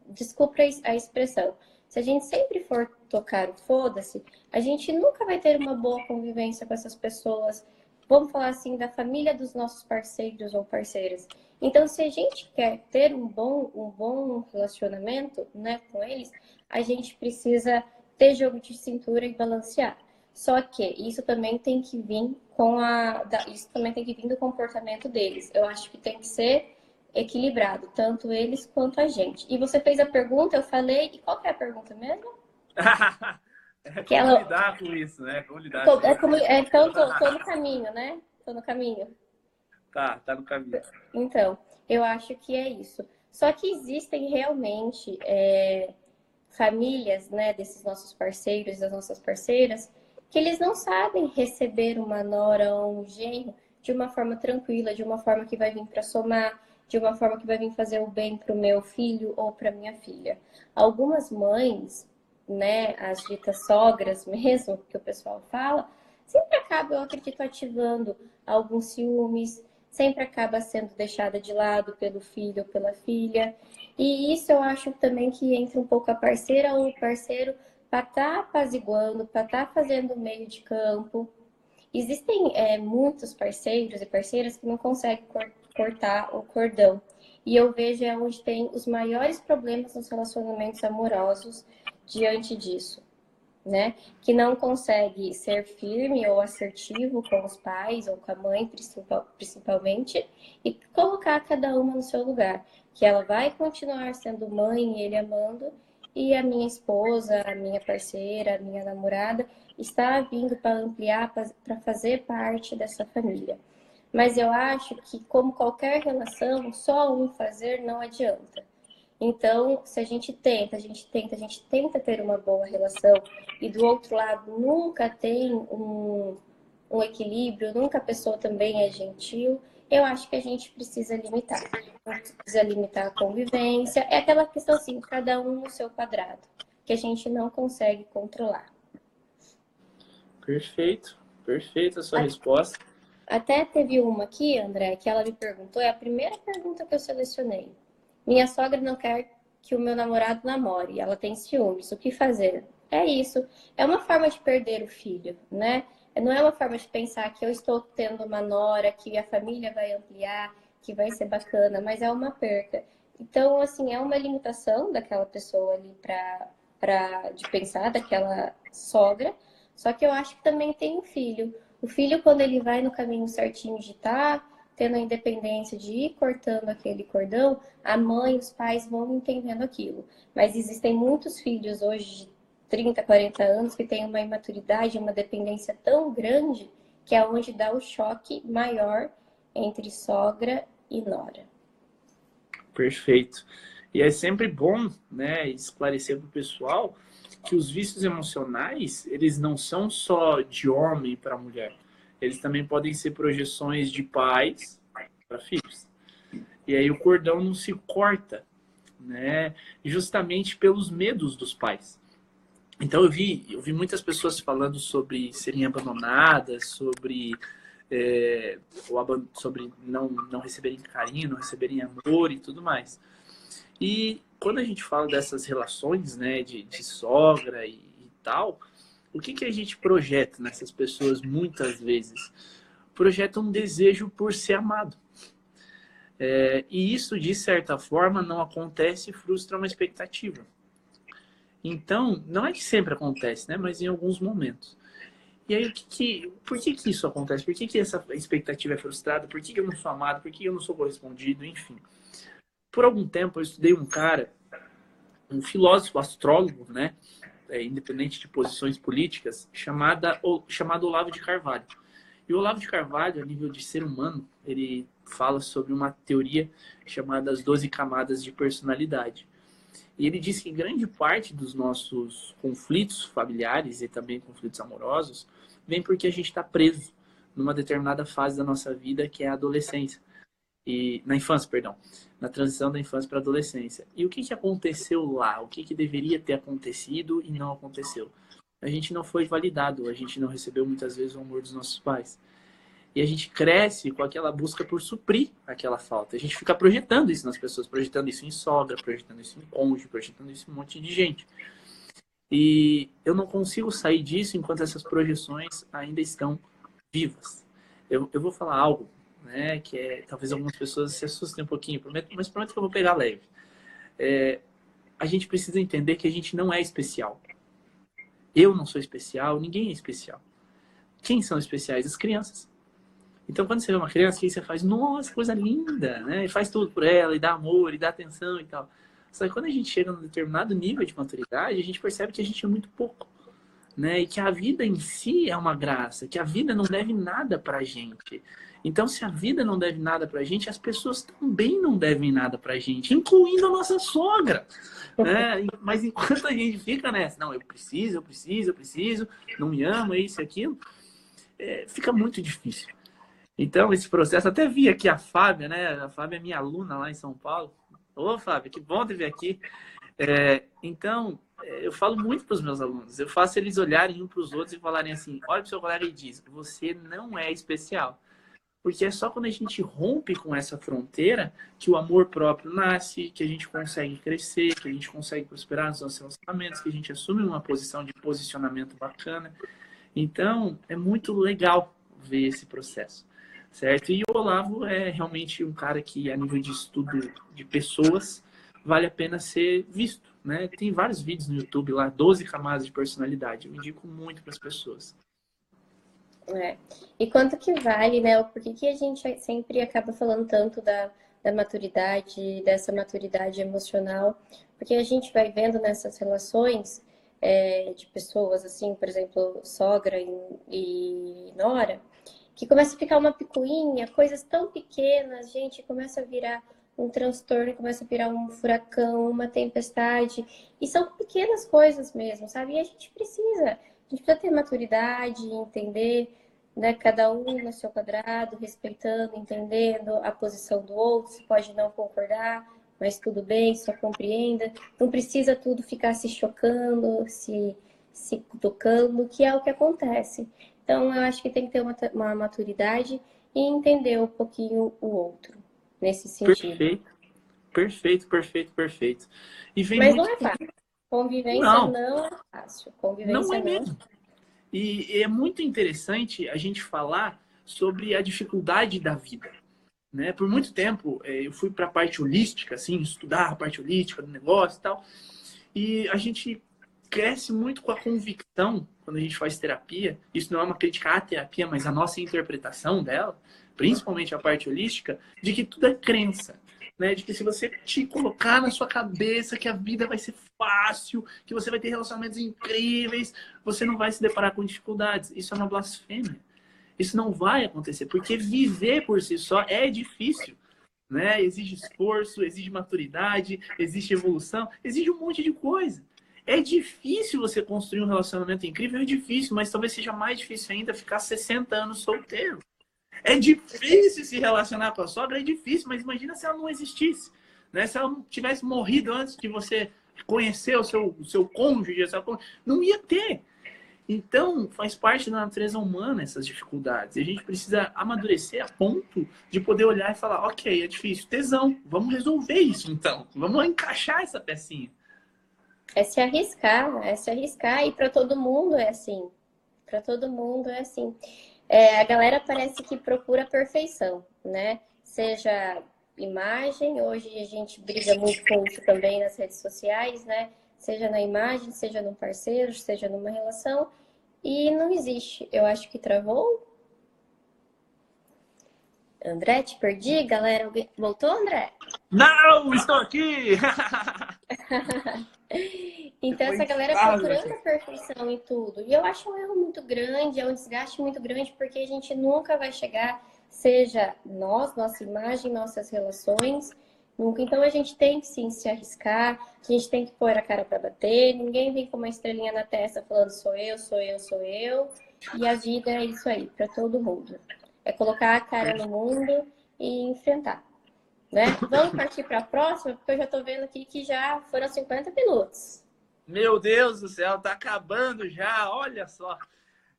desculpa a expressão, se a gente sempre for tocar o foda-se, a gente nunca vai ter uma boa convivência com essas pessoas, vamos falar assim, da família dos nossos parceiros ou parceiras. Então, se a gente quer ter um bom relacionamento, né, com eles, a gente precisa ter jogo de cintura e balancear. Só que isso também tem que vir isso também tem que vir do comportamento deles. Eu acho que tem que ser equilibrado, tanto eles quanto a gente. E você fez a pergunta, eu falei, e qual que é a pergunta mesmo? Como lidar com isso, né? Como lidar Então, tô no caminho, né? Tô no caminho. Tá no caminho. Então, eu acho que é isso. Só que existem realmente famílias, né, desses nossos parceiros, das nossas parceiras, que eles não sabem receber uma nora ou um genro de uma forma tranquila, de uma forma que vai vir para somar, de uma forma que vai vir fazer o bem para o meu filho ou para minha filha. Algumas mães, né, as ditas sogras mesmo, que o pessoal fala, sempre acabam, eu acredito, ativando alguns ciúmes, sempre acaba sendo deixada de lado pelo filho ou pela filha. E isso eu acho também que entra um pouco a parceira ou o parceiro para estar apaziguando, para estar fazendo meio de campo. Existem muitos parceiros e parceiras que não conseguem cortar o cordão. E eu vejo onde tem os maiores problemas nos relacionamentos amorosos diante disso, né? Que não consegue ser firme ou assertivo com os pais ou com a mãe, principalmente, e colocar cada uma no seu lugar. Que ela vai continuar sendo mãe, ele amando, e a minha esposa, a minha parceira, a minha namorada está vindo para ampliar, para fazer parte dessa família. Mas eu acho que, como qualquer relação, só um fazer não adianta. Então, se a gente tenta ter uma boa relação e do outro lado nunca tem um equilíbrio, nunca a pessoa também é gentil, eu acho que a gente precisa limitar. A gente precisa limitar a convivência. É aquela questão assim, cada um no seu quadrado, que a gente não consegue controlar. Perfeito, perfeita a sua resposta. Até teve uma aqui, André, que ela me perguntou, é a primeira pergunta que eu selecionei. Minha sogra não quer que o meu namorado namore, ela tem ciúmes, o que fazer? É isso, é uma forma de perder o filho, né? Não é uma forma de pensar que eu estou tendo uma nora, que a família vai ampliar, que vai ser bacana, mas é uma perca. Então, assim, é uma limitação daquela pessoa ali de pensar, daquela sogra, só que eu acho que também tem um filho. O filho, quando ele vai no caminho certinho de estar tendo a independência de ir cortando aquele cordão, a mãe, os pais vão entendendo aquilo. Mas existem muitos filhos hoje de 30, 40 anos que têm uma imaturidade, uma dependência tão grande que é onde dá o choque maior entre sogra e nora. Perfeito. E é sempre bom, né, esclarecer para o pessoal que os vícios emocionais, eles não são só de homem para mulher. Eles também podem ser projeções de pais para filhos. E aí o cordão não se corta, né, justamente pelos medos dos pais. Então eu vi muitas pessoas falando sobre serem abandonadas, sobre não receberem carinho, não receberem amor e tudo mais. E quando a gente fala dessas relações, né, de sogra e tal, o que a gente projeta nessas pessoas muitas vezes? Projeta um desejo por ser amado. E isso, de certa forma, não acontece e frustra uma expectativa. Então, não é que sempre acontece, né? Mas em alguns momentos. E aí, por que isso acontece? Por que essa expectativa é frustrada? Por que eu não sou amado? Por que eu não sou correspondido? Enfim. Por algum tempo, eu estudei um cara, um filósofo, astrólogo, né? Independente de posições políticas, chamado Olavo de Carvalho. E o Olavo de Carvalho, a nível de ser humano, ele fala sobre uma teoria chamada as 12 camadas de personalidade. E ele diz que grande parte dos nossos conflitos familiares e também conflitos amorosos vem porque a gente está preso numa determinada fase da nossa vida, que é a adolescência. Na infância, perdão. Na transição da infância para a adolescência. E o que aconteceu lá? O que deveria ter acontecido e não aconteceu? A gente não foi validado, a gente não recebeu muitas vezes o amor dos nossos pais. E a gente cresce com aquela busca por suprir aquela falta. A gente fica projetando isso nas pessoas, projetando isso em sogra, projetando isso em cônjuge, projetando isso em um monte de gente. E eu não consigo sair disso enquanto essas projeções ainda estão vivas. Eu vou falar algo, né, que talvez algumas pessoas se assustem um pouquinho, mas prometo que eu vou pegar leve. A gente precisa entender que a gente não é especial. Eu não sou especial, ninguém é especial. Quem são especiais? As crianças. Então, quando você vê uma criança, o que você faz? Nossa, coisa linda, né? E faz tudo por ela, e dá amor, e dá atenção e tal. Só que quando a gente chega num determinado nível de maturidade, a gente percebe que a gente é muito pouco, né? E que a vida em si é uma graça, que a vida não deve nada pra gente. Então, se a vida não deve nada pra gente, as pessoas também não devem nada pra gente, incluindo a nossa sogra, né? Mas enquanto a gente fica nessa, não, eu preciso, não me ama, isso e aquilo, fica muito difícil. Então, esse processo, até vi aqui a Fábia, né? A Fábia é minha aluna lá em São Paulo. Ô, Fábia, que bom te ver aqui. Então, eu falo muito para os meus alunos. Eu faço eles olharem um para os outros e falarem assim, olha para o seu colega e diz, você não é especial. Porque é só quando a gente rompe com essa fronteira que o amor próprio nasce, que a gente consegue crescer, que a gente consegue prosperar nos nossos relacionamentos, que a gente assume uma posição de posicionamento bacana. Então, é muito legal ver esse processo. Certo? E o Olavo é realmente um cara que, a nível de estudo de pessoas, vale a pena ser visto, né? Tem vários vídeos no YouTube lá, 12 camadas de personalidade. Eu indico muito para as pessoas. E quanto que vale, né? Por que a gente sempre acaba falando tanto da maturidade, dessa maturidade emocional? Porque a gente vai vendo nessas relações de pessoas, assim, por exemplo, sogra e nora, que começa a ficar uma picuinha, coisas tão pequenas, gente, começa a virar um transtorno, começa a virar um furacão, uma tempestade. E são pequenas coisas mesmo, sabe? E a gente precisa ter maturidade, entender, né, cada um no seu quadrado, respeitando, entendendo a posição do outro, se pode não concordar, mas tudo bem, só compreenda. Não precisa tudo ficar se chocando, se tocando, que é o que acontece. Então, eu acho que tem que ter uma maturidade e entender um pouquinho o outro, nesse sentido. Perfeito. E vem Mas muito... não é fácil. Convivência não é fácil. Não é mesmo. E é muito interessante a gente falar sobre a dificuldade da vida. Né? Por muito tempo, eu fui para a parte holística, assim, estudar a parte holística do negócio e tal. E a gente cresce muito com a convicção, quando a gente faz terapia, isso não é uma crítica à terapia, mas a nossa interpretação dela, principalmente a parte holística, de que tudo é crença. Né? De que se você te colocar na sua cabeça que a vida vai ser fácil, que você vai ter relacionamentos incríveis, você não vai se deparar com dificuldades. Isso é uma blasfêmia. Isso não vai acontecer, porque viver por si só é difícil. Né? Exige esforço, exige maturidade, exige evolução, exige um monte de coisa. É difícil você construir um relacionamento incrível, é difícil, mas talvez seja mais difícil ainda ficar 60 anos solteiro. É difícil se relacionar com a sogra, é difícil, mas imagina se ela não existisse. Né? Se ela não tivesse morrido antes de você conhecer o seu cônjuge, não ia ter. Então, faz parte da natureza humana essas dificuldades. E a gente precisa amadurecer a ponto de poder olhar e falar, ok, é difícil, tesão, vamos resolver isso então. Vamos encaixar essa pecinha. É se arriscar e para todo mundo é assim. Para todo mundo é assim. A galera parece que procura a perfeição, né? Seja imagem, hoje a gente briga muito com isso também nas redes sociais, né? Seja na imagem, seja no parceiro, seja numa relação. E não existe. Eu acho que travou. André, te perdi, galera. Voltou, André? Não, estou aqui! Então, essa galera procurando a perfeição em tudo. E eu acho um erro muito grande, é um desgaste muito grande, porque a gente nunca vai chegar, seja nós, nossa imagem, nossas relações, nunca. Então, a gente tem que sim se arriscar, a gente tem que pôr a cara para bater. Ninguém vem com uma estrelinha na testa falando sou eu, sou eu, sou eu. E a vida é isso aí, para todo mundo. É colocar a cara no mundo e enfrentar. Né? Vamos partir para a próxima, porque eu já estou vendo aqui que já foram 50 minutos. Meu Deus do céu, tá acabando já, olha só.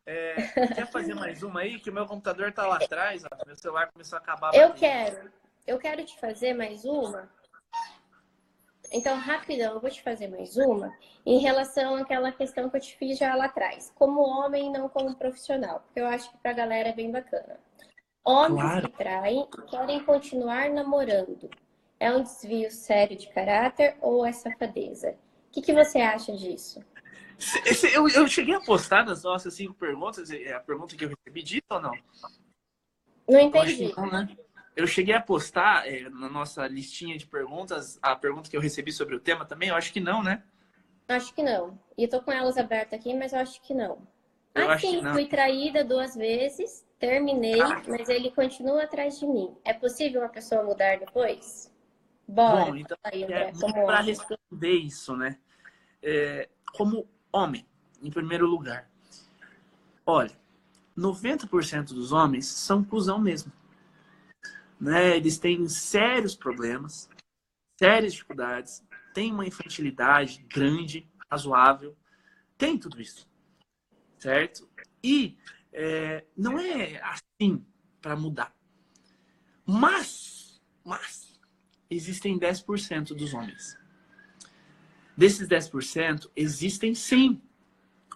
Quer fazer mais uma aí? Que o meu computador tá lá atrás, ó. Meu celular começou a acabar. Eu quero te fazer mais uma. Então, rapidão, eu vou te fazer mais uma em relação àquela questão que eu te fiz já lá atrás. Como homem, não como profissional. Porque eu acho que pra galera é bem bacana. Homens que traem e querem continuar namorando. É um desvio sério de caráter ou é safadeza? O que você acha disso? Eu cheguei a postar nas nossas 5 perguntas, a pergunta que eu recebi dita ou não? Não entendi. Não, né? Eu cheguei a postar na nossa listinha de perguntas a pergunta que eu recebi sobre o tema também? Eu acho que não, né? Acho que não. E eu tô com elas abertas aqui, mas eu acho que não. Sim, fui traída 2 vezes, terminei, mas ele continua atrás de mim. É possível uma pessoa mudar depois? Bora. Bom, então, aí, André, para responder isso, né? Como homem, em primeiro lugar. Olha, 90% dos homens são cuzão mesmo. Né? Eles têm sérios problemas, sérias dificuldades, têm uma infantilidade grande, razoável, tem tudo isso, certo? E não é assim para mudar. Mas existem 10% dos homens. Desses 10%, existem sim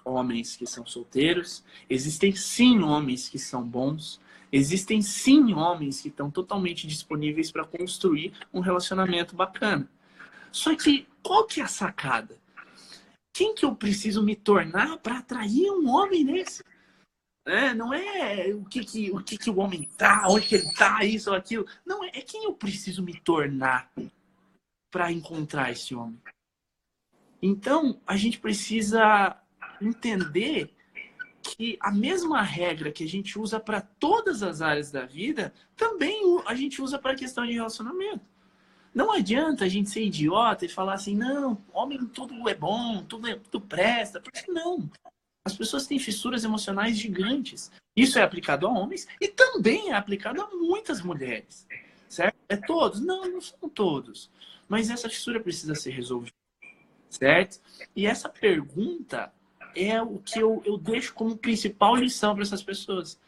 homens que são solteiros, existem sim homens que são bons, existem sim homens que estão totalmente disponíveis para construir um relacionamento bacana. Só que qual que é a sacada? Quem que eu preciso me tornar para atrair um homem desse? Não é o que o homem tá, onde que ele tá, isso ou aquilo. Não, é quem eu preciso me tornar para encontrar esse homem. Então, a gente precisa entender que a mesma regra que a gente usa para todas as áreas da vida, também a gente usa para a questão de relacionamento. Não adianta a gente ser idiota e falar assim, não, homem tudo é bom, tudo presta. Porque não. As pessoas têm fissuras emocionais gigantes. Isso é aplicado a homens e também é aplicado a muitas mulheres. Certo? É todos? Não, não são todos. Mas essa fissura precisa ser resolvida. Certo? E essa pergunta é o que eu deixo como principal lição para essas pessoas.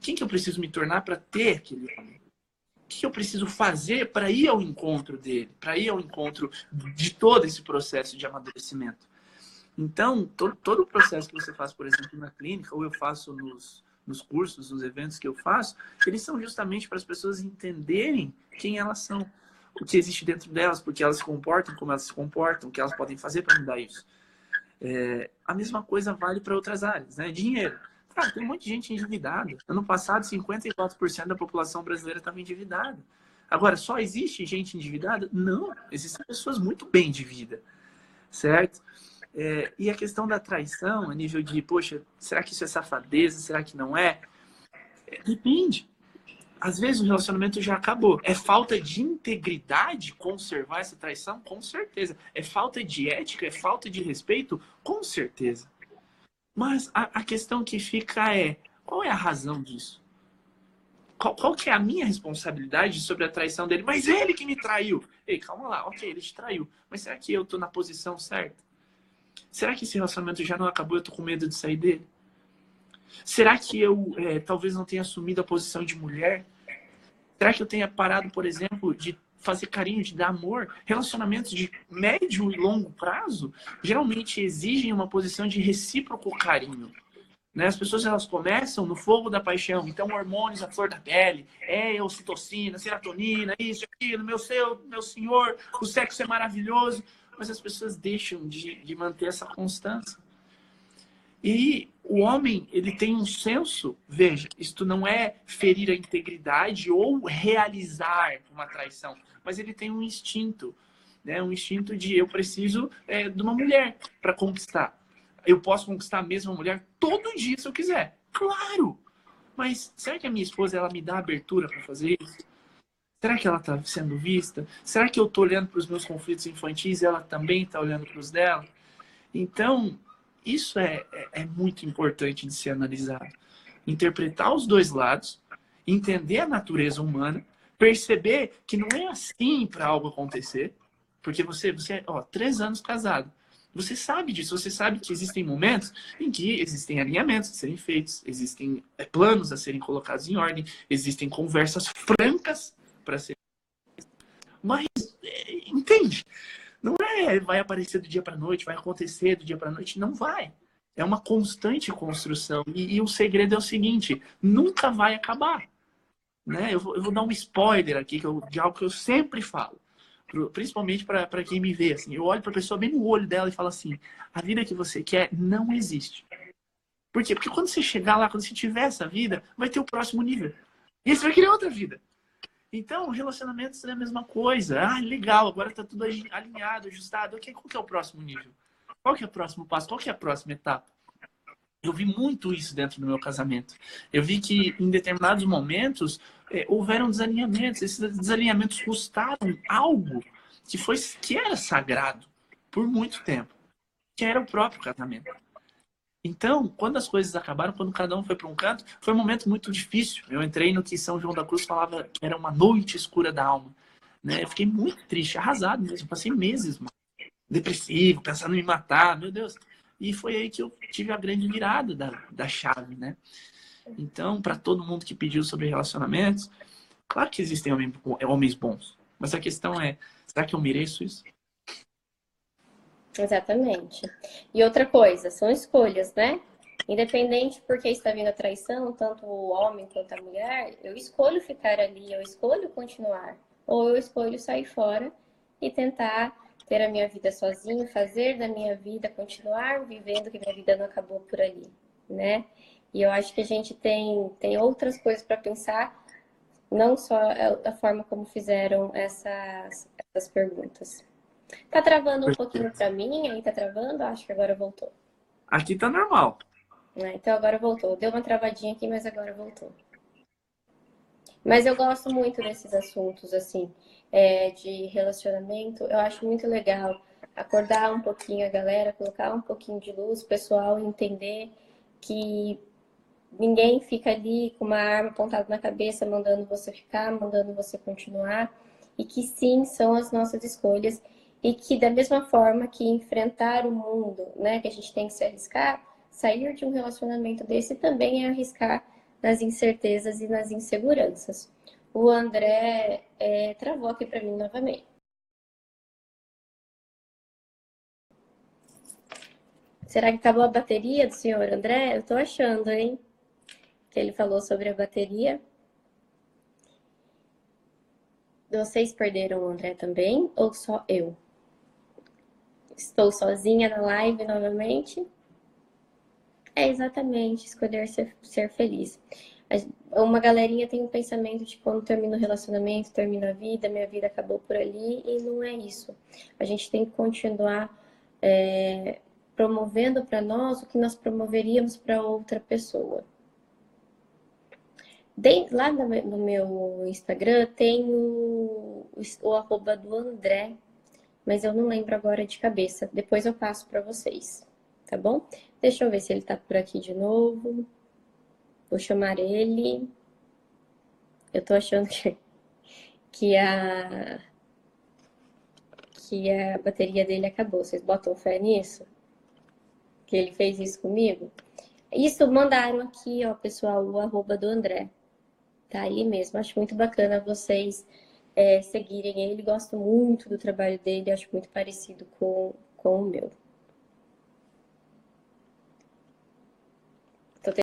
Quem que eu preciso me tornar para ter aquele homem? O que eu preciso fazer para ir ao encontro dele? Para ir ao encontro de todo esse processo de amadurecimento? Então, todo o processo que você faz, por exemplo, na clínica, ou eu faço nos cursos, nos eventos que eu faço, eles são justamente para as pessoas entenderem quem elas são, o que existe dentro delas, porque elas se comportam como elas se comportam, o que elas podem fazer para mudar isso. A mesma coisa vale para outras áreas, né? Dinheiro. Cara, tem um monte de gente endividada. Ano passado, 54% da população brasileira estava endividada. Agora, só existe gente endividada? Não. Existem pessoas muito bem de vida, certo? E a questão da traição, a nível de, poxa, será que isso é safadeza? Será que não é? Depende. Às vezes o relacionamento já acabou. É falta de integridade conservar essa traição? Com certeza. É falta de ética? É falta de respeito? Com certeza. Mas a questão que fica é, qual é a razão disso? Qual que é a minha responsabilidade sobre a traição dele? Mas ele que me traiu. Ei, calma lá. Ok, ele te traiu. Mas será que eu estou na posição certa? Será que esse relacionamento já não acabou? Eu tô com medo de sair dele? Será que eu talvez não tenha assumido a posição de mulher? Será que eu tenha parado, por exemplo, de fazer carinho, de dar amor? Relacionamentos de médio e longo prazo geralmente exigem uma posição de recíproco carinho. Né? As pessoas elas começam no fogo da paixão, então hormônios à flor da pele, ocitocina, serotonina, isso, aquilo, meu senhor, o sexo é maravilhoso, mas as pessoas deixam de manter essa constância. E o homem, ele tem um senso, veja, isto não é ferir a integridade ou realizar uma traição, mas ele tem um instinto, né? Um instinto de eu preciso de uma mulher para conquistar. Eu posso conquistar a mesma mulher todo dia se eu quiser. Claro! Mas será que a minha esposa ela me dá abertura para fazer isso? Será que ela está sendo vista? Será que eu estou olhando para os meus conflitos infantis e ela também está olhando para os dela? Então, isso é muito importante de ser analisado. Interpretar os dois lados, entender a natureza humana, perceber que não é assim para algo acontecer, porque você é 3 anos casado. Você sabe disso, você sabe que existem momentos em que existem alinhamentos a serem feitos, existem planos a serem colocados em ordem, existem conversas francas para serem. Mas, entende? Não vai aparecer do dia para noite, vai acontecer do dia para noite. Não vai. É uma constante construção. E o segredo é o seguinte: nunca vai acabar. Né? Eu vou dar um spoiler aqui de algo que eu sempre falo. Principalmente para quem me vê. Assim, eu olho para a pessoa bem no olho dela e falo assim: a vida que você quer não existe. Por quê? Porque quando você chegar lá, quando você tiver essa vida, vai ter o próximo nível. E aí você vai querer outra vida. Então, relacionamentos é a mesma coisa. Ah, legal, agora está tudo alinhado, ajustado. Ok, qual que é o próximo nível? Qual que é o próximo passo? Qual que é a próxima etapa? Eu vi muito isso dentro do meu casamento. Eu vi que em determinados momentos houveram desalinhamentos. Esses desalinhamentos custaram algo que era sagrado por muito tempo, que era o próprio casamento. Então, quando as coisas acabaram, quando cada um foi para um canto, foi um momento muito difícil. Eu entrei no que São João da Cruz falava que era uma noite escura da alma. Né? Eu fiquei muito triste, arrasado mesmo. Passei meses depressivo, pensando em me matar, meu Deus. E foi aí que eu tive a grande virada da chave, né? Então, para todo mundo que pediu sobre relacionamentos, claro que existem homens bons, mas a questão é, será que eu mereço isso? Exatamente. E outra coisa, são escolhas, né? Independente porque está vindo a traição, tanto o homem quanto a mulher, eu escolho ficar ali, eu escolho continuar. Ou eu escolho sair fora e tentar ter a minha vida sozinho, fazer da minha vida, continuar vivendo que minha vida não acabou por ali, né? E eu acho que a gente tem outras coisas para pensar, não só a forma como fizeram essas perguntas. Tá travando um pouquinho pra mim, aí tá travando? Acho que agora voltou. Aqui tá normal. Então agora voltou. Deu uma travadinha aqui, mas agora voltou. Mas eu gosto muito desses assuntos, assim, de relacionamento. Eu acho muito legal acordar um pouquinho a galera, colocar um pouquinho de luz, o pessoal entender que ninguém fica ali com uma arma apontada na cabeça, mandando você ficar, mandando você continuar. E que sim, são as nossas escolhas. E que da mesma forma que enfrentar o mundo, né, que a gente tem que se arriscar, sair de um relacionamento desse também é arriscar nas incertezas e nas inseguranças. O André travou aqui para mim novamente. Será que acabou a bateria do senhor André? Eu tô achando, hein? Que ele falou sobre a bateria. Vocês perderam o André também ou só eu? Estou sozinha na live novamente? É exatamente, escolher ser feliz. Uma galerinha tem um pensamento de quando termina o relacionamento, termina a vida, minha vida acabou por ali, e não é isso. A gente tem que continuar promovendo para nós o que nós promoveríamos para outra pessoa. Lá no meu Instagram tem o arroba do André, mas eu não lembro agora de cabeça. Depois eu passo para vocês, tá bom? Deixa eu ver se ele tá por aqui de novo. Vou chamar ele. Eu tô achando que a bateria dele acabou. Vocês botam fé nisso? que ele fez isso comigo. Isso mandaram aqui, ó, pessoal, o arroba do André. Tá aí mesmo. Acho muito bacana vocês seguirem ele. Gosto muito do trabalho dele, acho muito parecido com o meu.